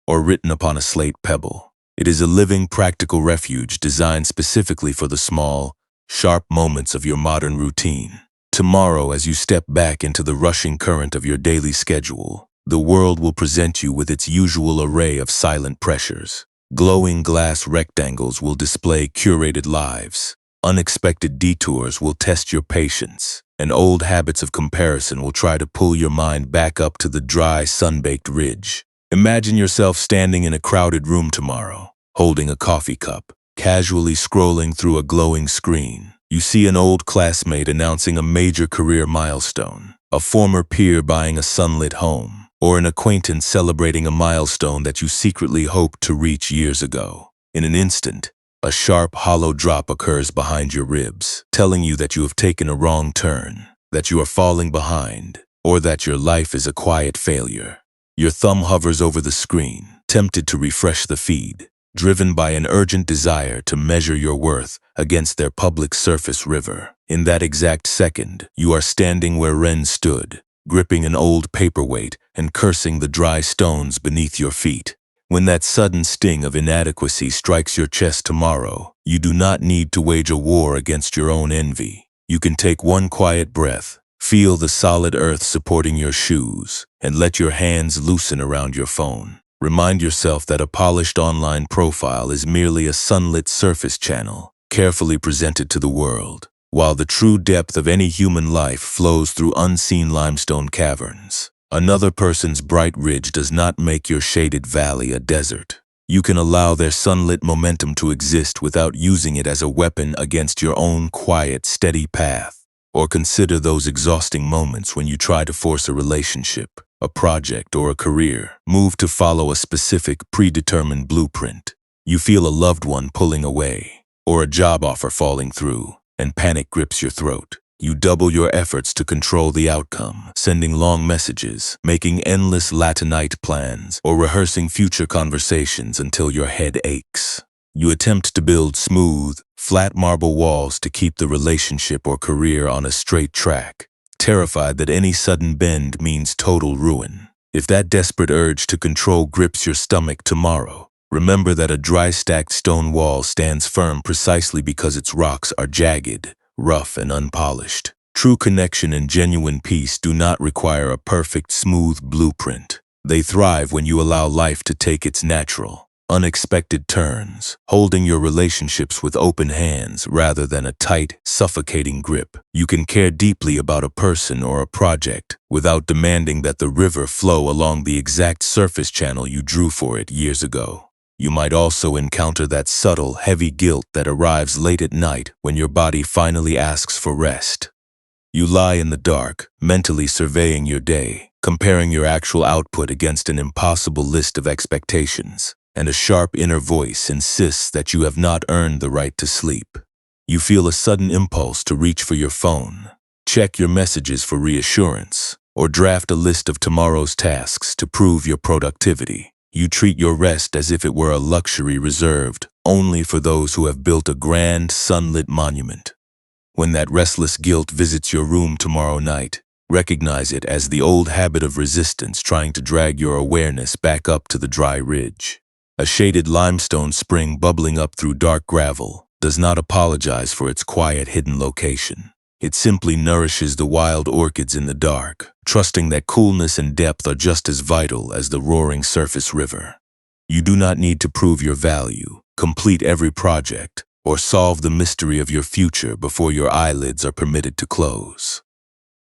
S1: or written upon a slate pebble. It is a living, practical refuge designed specifically for the small, sharp moments of your modern routine. Tomorrow, as you step back into the rushing current of your daily schedule, the world will present you with its usual array of silent pressures. Glowing glass rectangles will display curated lives. Unexpected detours will test your patience, and old habits of comparison will try to pull your mind back up to the dry, sun-baked ridge. Imagine yourself standing in a crowded room tomorrow, holding a coffee cup, casually scrolling through a glowing screen. You see an old classmate announcing a major career milestone, a former peer buying a sunlit home, or an acquaintance celebrating a milestone that you secretly hoped to reach years ago. In an instant, a sharp, hollow drop occurs behind your ribs, telling you that you have taken a wrong turn, that you are falling behind, or that your life is a quiet failure. Your thumb hovers over the screen, tempted to refresh the feed, driven by an urgent desire to measure your worth against their public surface river. In that exact second, you are standing where Ren stood, gripping an old paperweight and cursing the dry stones beneath your feet. When that sudden sting of inadequacy strikes your chest tomorrow, you do not need to wage a war against your own envy. You can take one quiet breath, Feel the solid earth supporting your shoes, and let your hands loosen around your phone. Remind yourself that a polished online profile is merely a sunlit surface channel, carefully presented to the world, while the true depth of any human life flows through unseen limestone caverns. Another person's bright ridge does not make your shaded valley a desert. You can allow their sunlit momentum to exist without using it as a weapon against your own quiet, steady path. Or consider those exhausting moments when you try to force a relationship, a project, or a career. Move to follow a specific, predetermined blueprint. You feel a loved one pulling away, or a job offer falling through, and panic grips your throat. You double your efforts to control the outcome, sending long messages, making endless late-night plans, or rehearsing future conversations until your head aches. You attempt to build smooth, flat marble walls to keep the relationship or career on a straight track, terrified that any sudden bend means total ruin. If that desperate urge to control grips your stomach tomorrow, remember that a dry stacked stone wall stands firm precisely because its rocks are jagged, rough, and unpolished. True connection and genuine peace do not require a perfect, smooth blueprint. They thrive when you allow life to take its natural, unexpected turns, holding your relationships with open hands rather than a tight, suffocating grip. You can care deeply about a person or a project without demanding that the river flow along the exact surface channel you drew for it years ago. You might also encounter that subtle, heavy guilt that arrives late at night when your body finally asks for rest. You lie in the dark, mentally surveying your day, comparing your actual output against an impossible list of expectations, and a sharp inner voice insists that you have not earned the right to sleep. You feel a sudden impulse to reach for your phone, check your messages for reassurance, or draft a list of tomorrow's tasks to prove your productivity. You treat your rest as if it were a luxury reserved only for those who have built a grand, sunlit monument. When that restless guilt visits your room tomorrow night, recognize it as the old habit of resistance trying to drag your awareness back up to the dry ridge. A shaded limestone spring bubbling up through dark gravel does not apologize for its quiet, hidden location. It simply nourishes the wild orchids in the dark, trusting that coolness and depth are just as vital as the roaring surface river. You do not need to prove your value, complete every project, or solve the mystery of your future before your eyelids are permitted to close.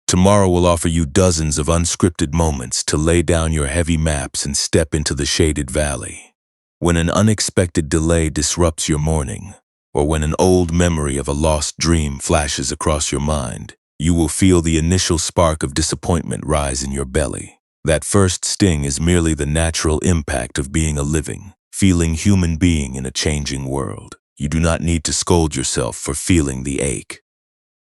S1: Tomorrow will offer you dozens of unscripted moments to lay down your heavy maps and step into the shaded valley. When an unexpected delay disrupts your morning, or when an old memory of a lost dream flashes across your mind, you will feel the initial spark of disappointment rise in your belly. That first sting is merely the natural impact of being a living, feeling human being in a changing world. You do not need to scold yourself for feeling the ache.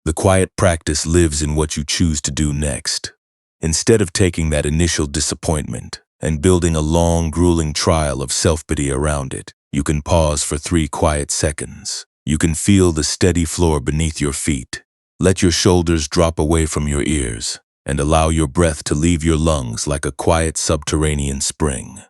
S1: The quiet practice lives in what you choose to do next. Instead of taking that initial disappointment and building a long, grueling trial of self-pity around it, you can pause for 3 quiet seconds. You can feel the steady floor beneath your feet. Let your shoulders drop away from your ears and allow your breath to leave your lungs like a quiet subterranean spring.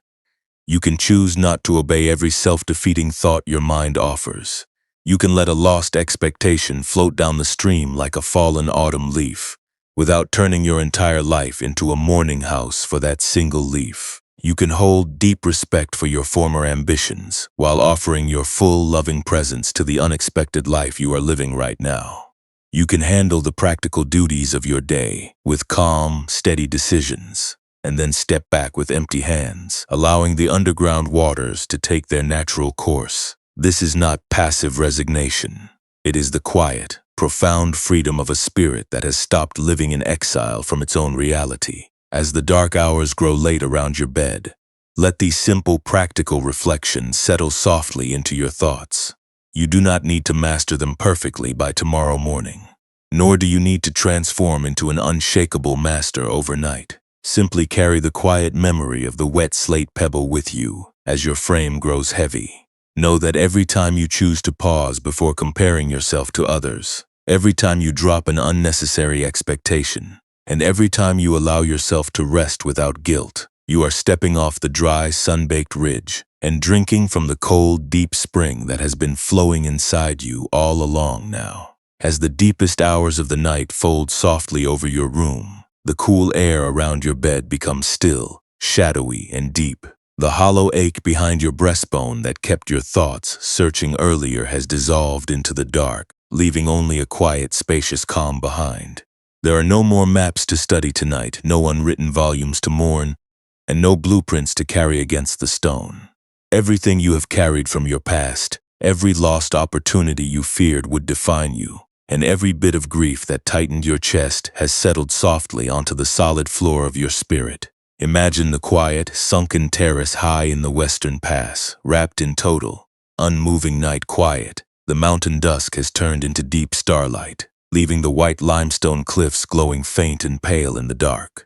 S1: You can choose not to obey every self-defeating thought your mind offers. You can let a lost expectation float down the stream like a fallen autumn leaf, without turning your entire life into a mourning house for that single leaf. You can hold deep respect for your former ambitions while offering your full, loving presence to the unexpected life you are living right now. You can handle the practical duties of your day with calm, steady decisions, and then step back with empty hands, allowing the underground waters to take their natural course. This is not passive resignation. It is the quiet, profound freedom of a spirit that has stopped living in exile from its own reality. As the dark hours grow late around your bed, let these simple, practical reflections settle softly into your thoughts. You do not need to master them perfectly by tomorrow morning, nor do you need to transform into an unshakable master overnight. Simply carry the quiet memory of the wet slate pebble with you as your frame grows heavy. Know that every time you choose to pause before comparing yourself to others, every time you drop an unnecessary expectation, and every time you allow yourself to rest without guilt, you are stepping off the dry, sun-baked ridge and drinking from the cold, deep spring that has been flowing inside you all along now. As the deepest hours of the night fold softly over your room, the cool air around your bed becomes still, shadowy, and deep. The hollow ache behind your breastbone that kept your thoughts searching earlier has dissolved into the dark, leaving only a quiet, spacious calm behind. There are no more maps to study tonight, no unwritten volumes to mourn, and no blueprints to carry against the stone. Everything you have carried from your past, every lost opportunity you feared would define you, and every bit of grief that tightened your chest has settled softly onto the solid floor of your spirit. Imagine the quiet, sunken terrace high in the western pass, wrapped in total, unmoving night quiet. The mountain dusk has turned into deep starlight, leaving the white limestone cliffs glowing faint and pale in the dark.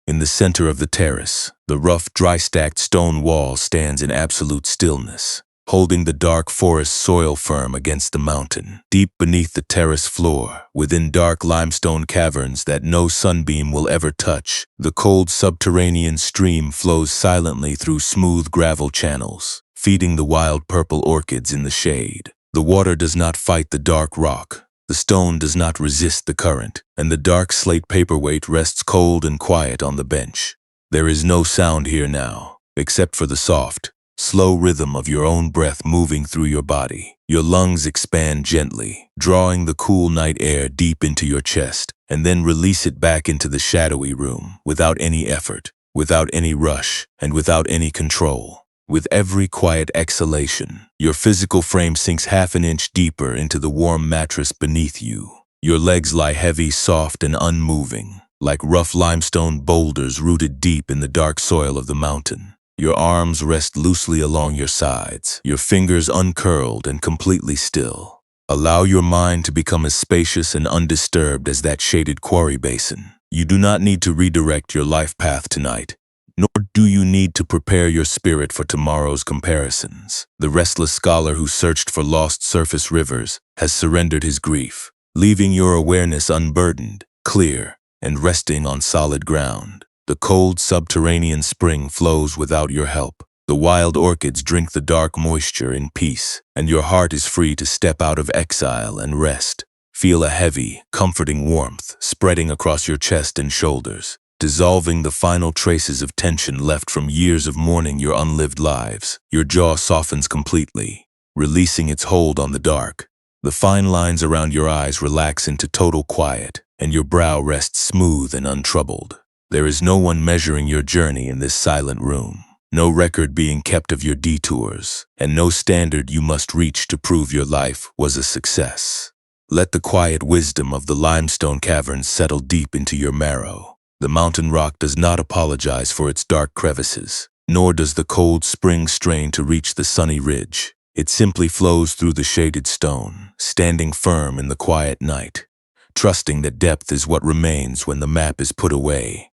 S1: In the center of the terrace, the rough, dry-stacked stone wall stands in absolute stillness, holding the dark forest soil firm against the mountain. Deep beneath the terrace floor, within dark limestone caverns that no sunbeam will ever touch, the cold subterranean stream flows silently through smooth gravel channels, feeding the wild purple orchids in the shade. The water does not fight the dark rock. The stone does not resist the current, and the dark slate paperweight rests cold and quiet on the bench. There is no sound here now, except for the soft, slow rhythm of your own breath moving through your body. Your lungs expand gently, drawing the cool night air deep into your chest, and then release it back into the shadowy room, without any effort, without any rush, and without any control. With every quiet exhalation, your physical frame sinks half an inch deeper into the warm mattress beneath you. Your legs lie heavy, soft, and unmoving, like rough limestone boulders rooted deep in the dark soil of the mountain. Your arms rest loosely along your sides, your fingers uncurled and completely still. Allow your mind to become as spacious and undisturbed as that shaded quarry basin. You do not need to redirect your life path tonight, nor do you need to prepare your spirit for tomorrow's comparisons. The restless scholar who searched for lost surface rivers has surrendered his grief, leaving your awareness unburdened, clear, and resting on solid ground. The cold subterranean spring flows without your help. The wild orchids drink the dark moisture in peace, and your heart is free to step out of exile and rest. Feel a heavy, comforting warmth spreading across your chest and shoulders, dissolving the final traces of tension left from years of mourning your unlived lives. Your jaw softens completely, releasing its hold on the dark. The fine lines around your eyes relax into total quiet, and your brow rests smooth and untroubled. There is no one measuring your journey in this silent room, no record being kept of your detours, and no standard you must reach to prove your life was a success. Let the quiet wisdom of the limestone caverns settle deep into your marrow. The mountain rock does not apologize for its dark crevices, nor does the cold spring strain to reach the sunny ridge. It simply flows through the shaded stone, standing firm in the quiet night, trusting that depth is what remains when the map is put away.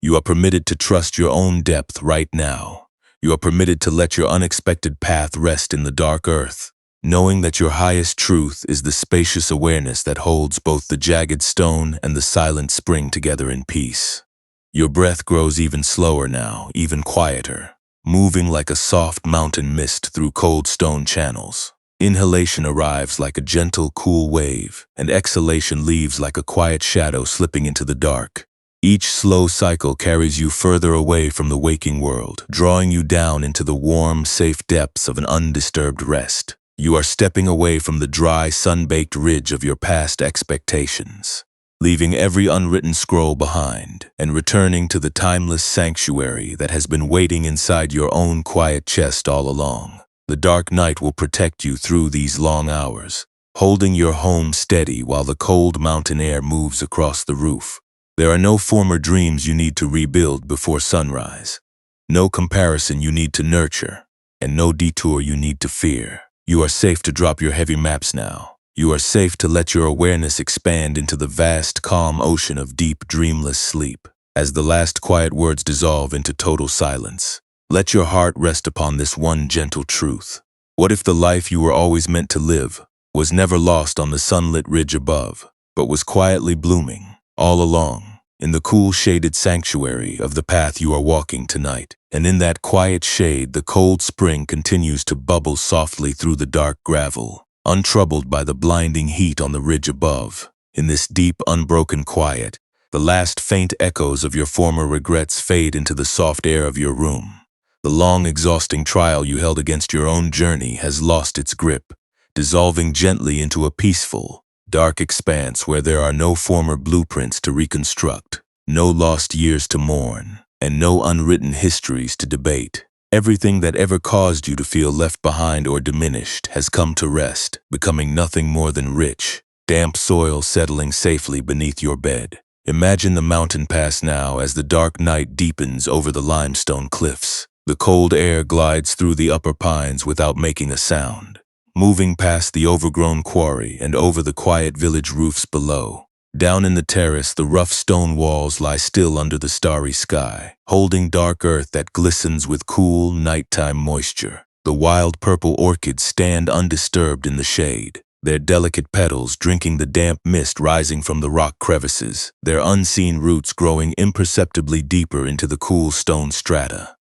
S1: You are permitted to trust your own depth right now. You are permitted to let your unexpected path rest in the dark earth, knowing that your highest truth is the spacious awareness that holds both the jagged stone and the silent spring together in peace. Your breath grows even slower now, even quieter, moving like a soft mountain mist through cold stone channels. Inhalation arrives like a gentle, cool wave, and exhalation leaves like a quiet shadow slipping into the dark. Each slow cycle carries you further away from the waking world, drawing you down into the warm, safe depths of an undisturbed rest. You are stepping away from the dry, sun-baked ridge of your past expectations, leaving every unwritten scroll behind, and returning to the timeless sanctuary that has been waiting inside your own quiet chest all along. The dark night will protect you through these long hours, holding your home steady while the cold mountain air moves across the roof. There are no former dreams you need to rebuild before sunrise, no comparison you need to nurture, and no detour you need to fear. You are safe to drop your heavy maps now. You are safe to let your awareness expand into the vast, calm ocean of deep, dreamless sleep. As the last quiet words dissolve into total silence, let your heart rest upon this one gentle truth. What if the life you were always meant to live was never lost on the sunlit ridge above, but was quietly blooming all along in the cool shaded sanctuary of the path you are walking tonight? And in that quiet shade, the cold spring continues to bubble softly through the dark gravel, untroubled by the blinding heat on the ridge above. In this deep, unbroken quiet, the last faint echoes of your former regrets fade into the soft air of your room. The long, exhausting trial you held against your own journey has lost its grip, dissolving gently into a peaceful, dark expanse where there are no former blueprints to reconstruct, no lost years to mourn, and no unwritten histories to debate. Everything that ever caused you to feel left behind or diminished has come to rest, becoming nothing more than rich, damp soil settling safely beneath your bed. Imagine the mountain pass now as the dark night deepens over the limestone cliffs. The cold air glides through the upper pines without making a sound, moving past the overgrown quarry and over the quiet village roofs below. Down in the terrace, the rough stone walls lie still under the starry sky, holding dark earth that glistens with cool, nighttime moisture. The wild purple orchids stand undisturbed in the shade, their delicate petals drinking the damp mist rising from the rock crevices, their unseen roots growing imperceptibly deeper into the cool stone strata.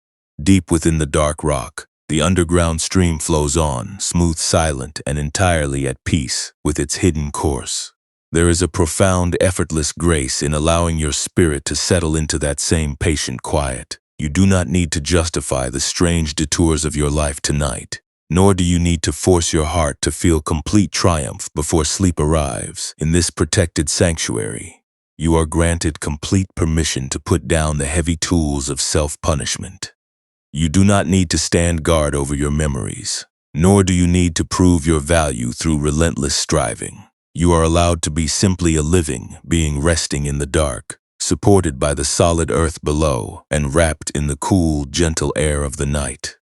S1: Deep within the dark rock, the underground stream flows on, smooth, silent, and entirely at peace with its hidden course. There is a profound, effortless grace in allowing your spirit to settle into that same patient quiet. You do not need to justify the strange detours of your life tonight, nor do you need to force your heart to feel complete triumph before sleep arrives. In this protected sanctuary, you are granted complete permission to put down the heavy tools of self-punishment. You do not need to stand guard over your memories, nor do you need to prove your value through relentless striving. You are allowed to be simply a living being resting in the dark, supported by the solid earth below and wrapped in the cool, gentle air of the night.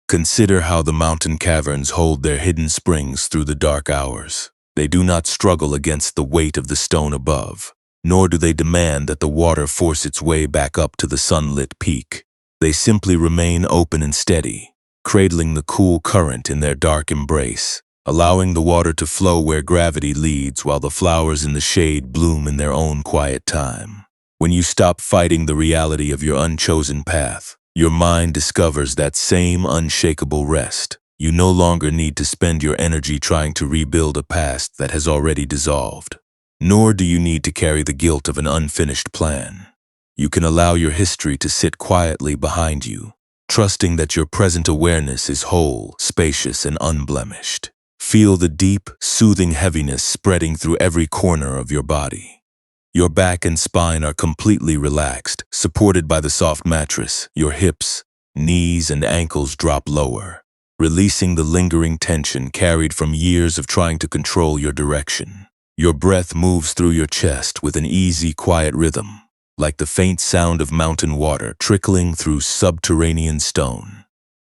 S1: Consider how the mountain caverns hold their hidden springs through the dark hours. They do not struggle against the weight of the stone above, nor do they demand that the water force its way back up to the sunlit peak. They simply remain open and steady, cradling the cool current in their dark embrace, allowing the water to flow where gravity leads while the flowers in the shade bloom in their own quiet time. When you stop fighting the reality of your unchosen path, your mind discovers that same unshakable rest. You no longer need to spend your energy trying to rebuild a past that has already dissolved, nor do you need to carry the guilt of an unfinished plan. You can allow your history to sit quietly behind you, trusting that your present awareness is whole, spacious, and unblemished. Feel the deep, soothing heaviness spreading through every corner of your body. Your back and spine are completely relaxed, supported by the soft mattress. Your hips, knees, and ankles drop lower, releasing the lingering tension carried from years of trying to control your direction. Your breath moves through your chest with an easy, quiet rhythm, like the faint sound of mountain water trickling through subterranean stone.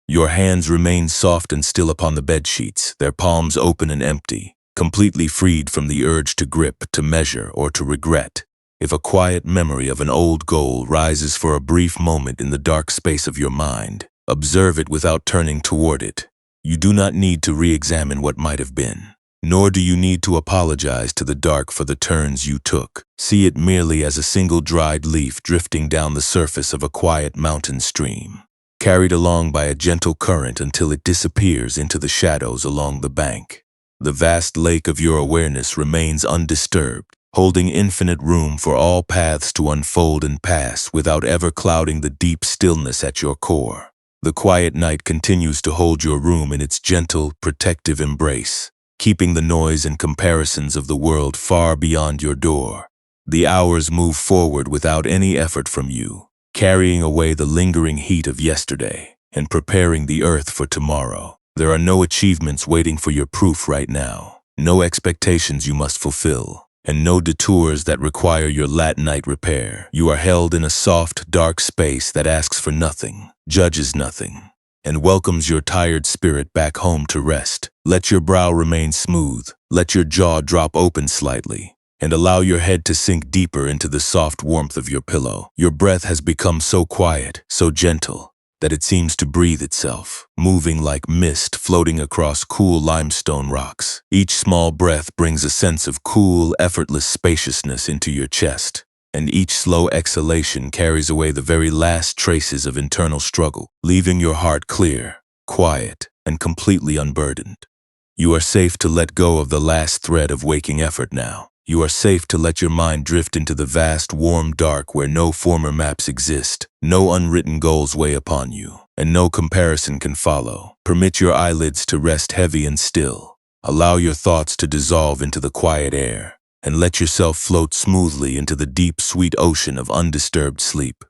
S1: Your hands remain soft and still upon the bedsheets, their palms open and empty, completely freed from the urge to grip, to measure, or to regret. If a quiet memory of an old goal rises for a brief moment in the dark space of your mind, observe it without turning toward it. You do not need to re-examine what might have been, nor do you need to apologize to the dark for the turns you took. See it merely as a single dried leaf drifting down the surface of a quiet mountain stream, carried along by a gentle current until it disappears into the shadows along the bank. The vast lake of your awareness remains undisturbed, holding infinite room for all paths to unfold and pass without ever clouding the deep stillness at your core. The quiet night continues to hold your room in its gentle, protective embrace, keeping the noise and comparisons of the world far beyond your door. The hours move forward without any effort from you, carrying away the lingering heat of yesterday and preparing the earth for tomorrow. There are no achievements waiting for your proof right now, no expectations you must fulfill, and no detours that require your late-night repair. You are held in a soft, dark space that asks for nothing, judges nothing, and welcomes your tired spirit back home to rest. Let your brow remain smooth, let your jaw drop open slightly, and allow your head to sink deeper into the soft warmth of your pillow. Your breath has become so quiet, so gentle, that it seems to breathe itself, moving like mist floating across cool limestone rocks. Each small breath brings a sense of cool, effortless spaciousness into your chest, and each slow exhalation carries away the very last traces of internal struggle, leaving your heart clear, quiet, and completely unburdened. You are safe to let go of the last thread of waking effort now. You are safe to let your mind drift into the vast, warm dark where no former maps exist, no unwritten goals weigh upon you, and no comparison can follow. Permit your eyelids to rest heavy and still. Allow your thoughts to dissolve into the quiet air, and let yourself float smoothly into the deep, sweet ocean of undisturbed sleep.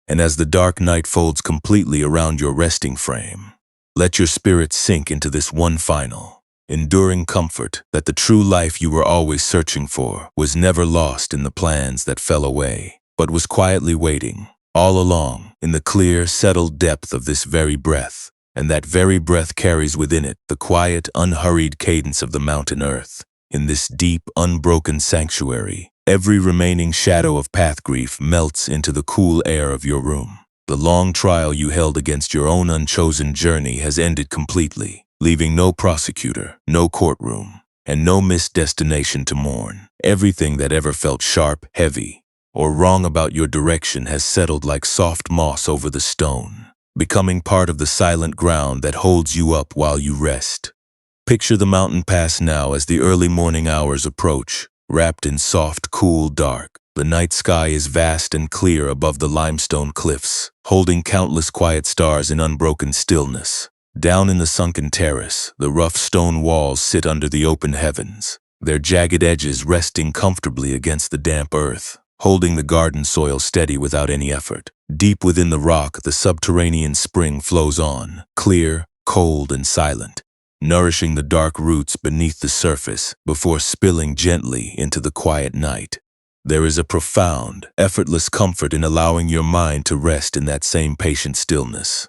S1: And as the dark night folds completely around your resting frame, let your spirit sink into this one final, enduring comfort that the true life you were always searching for was never lost in the plans that fell away, but was quietly waiting, all along, in the clear, settled depth of this very breath. And that very breath carries within it the quiet, unhurried cadence of the mountain earth. In this deep, unbroken sanctuary, every remaining shadow of path grief melts into the cool air of your room. The long trial you held against your own unchosen journey has ended completely, leaving no prosecutor, no courtroom, and no missed destination to mourn. Everything that ever felt sharp, heavy, or wrong about your direction has settled like soft moss over the stone, becoming part of the silent ground that holds you up while you rest. Picture the mountain pass now as the early morning hours approach, wrapped in soft, cool dark. The night sky is vast and clear above the limestone cliffs, holding countless quiet stars in unbroken stillness. Down in the sunken terrace, the rough stone walls sit under the open heavens, their jagged edges resting comfortably against the damp earth, holding the garden soil steady without any effort. Deep within the rock, the subterranean spring flows on, clear, cold, and silent, nourishing the dark roots beneath the surface before spilling gently into the quiet night. There is a profound, effortless comfort in allowing your mind to rest in that same patient stillness.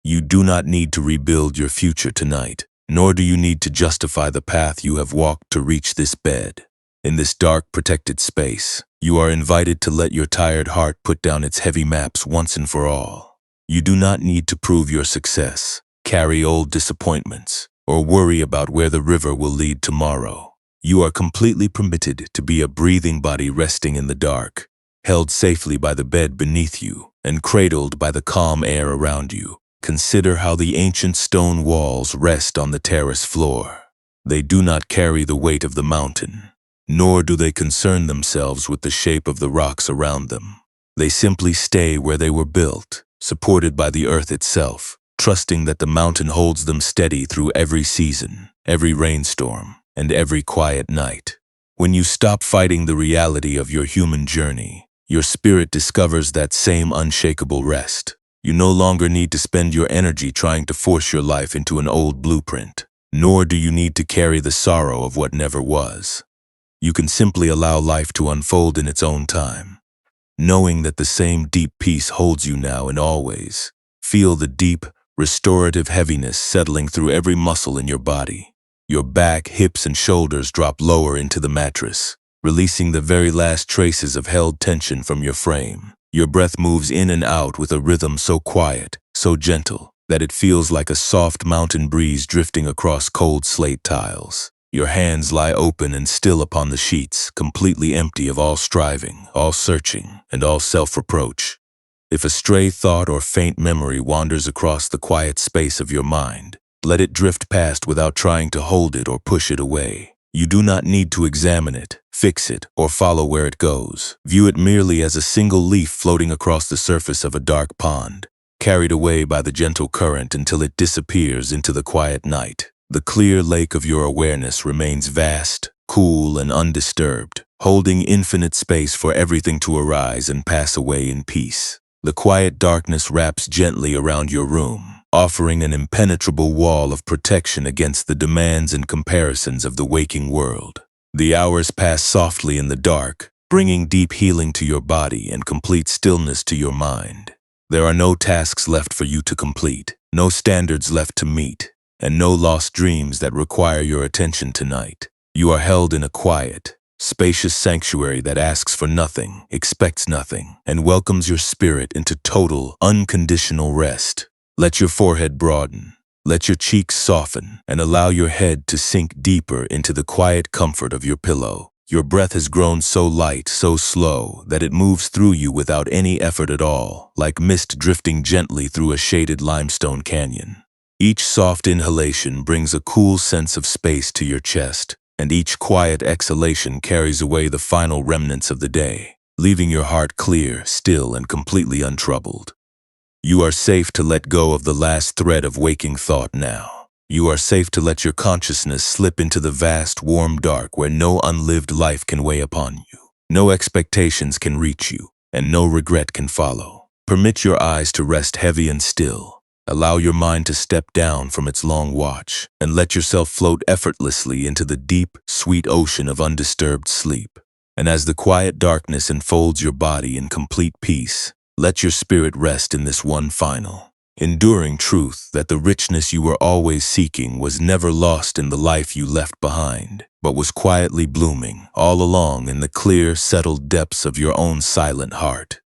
S1: You do not need to rebuild your future tonight, nor do you need to justify the path you have walked to reach this bed. In this dark, protected space, you are invited to let your tired heart put down its heavy maps once and for all. You do not need to prove your success, carry old disappointments, or worry about where the river will lead tomorrow. You are completely permitted to be a breathing body resting in the dark, held safely by the bed beneath you and cradled by the calm air around you. Consider how the ancient stone walls rest on the terrace floor. They do not carry the weight of the mountain, nor do they concern themselves with the shape of the rocks around them. They simply stay where they were built, supported by the earth itself, trusting that the mountain holds them steady through every season, every rainstorm, and every quiet night. When you stop fighting the reality of your human journey, your spirit discovers that same unshakable rest. You no longer need to spend your energy trying to force your life into an old blueprint, nor do you need to carry the sorrow of what never was. You can simply allow life to unfold in its own time, knowing that the same deep peace holds you now and always. Feel the deep, restorative heaviness settling through every muscle in your body. Your back, hips, and shoulders drop lower into the mattress, releasing the very last traces of held tension from your frame. Your breath moves in and out with a rhythm so quiet, so gentle, that it feels like a soft mountain breeze drifting across cold slate tiles. Your hands lie open and still upon the sheets, completely empty of all striving, all searching, and all self-reproach. If a stray thought or faint memory wanders across the quiet space of your mind, let it drift past without trying to hold it or push it away. You do not need to examine it, fix it, or follow where it goes. View it merely as a single leaf floating across the surface of a dark pond, carried away by the gentle current until it disappears into the quiet night. The clear lake of your awareness remains vast, cool, and undisturbed, holding infinite space for everything to arise and pass away in peace. The quiet darkness wraps gently around your room, offering an impenetrable wall of protection against the demands and comparisons of the waking world. The hours pass softly in the dark, bringing deep healing to your body and complete stillness to your mind. There are no tasks left for you to complete, no standards left to meet, and no lost dreams that require your attention tonight. You are held in a quiet, spacious sanctuary that asks for nothing, expects nothing, and welcomes your spirit into total, unconditional rest. Let your forehead broaden, let your cheeks soften, and allow your head to sink deeper into the quiet comfort of your pillow. Your breath has grown so light, so slow, that it moves through you without any effort at all, like mist drifting gently through a shaded limestone canyon. Each soft inhalation brings a cool sense of space to your chest, and each quiet exhalation carries away the final remnants of the day, leaving your heart clear, still, and completely untroubled. You are safe to let go of the last thread of waking thought now. You are safe to let your consciousness slip into the vast, warm dark where no unlived life can weigh upon you. No expectations can reach you, and no regret can follow. Permit your eyes to rest heavy and still. Allow your mind to step down from its long watch, and let yourself float effortlessly into the deep, sweet ocean of undisturbed sleep. And as the quiet darkness enfolds your body in complete peace, let your spirit rest in this one final, enduring truth that the richness you were always seeking was never lost in the life you left behind, but was quietly blooming all along in the clear, settled depths of your own silent heart.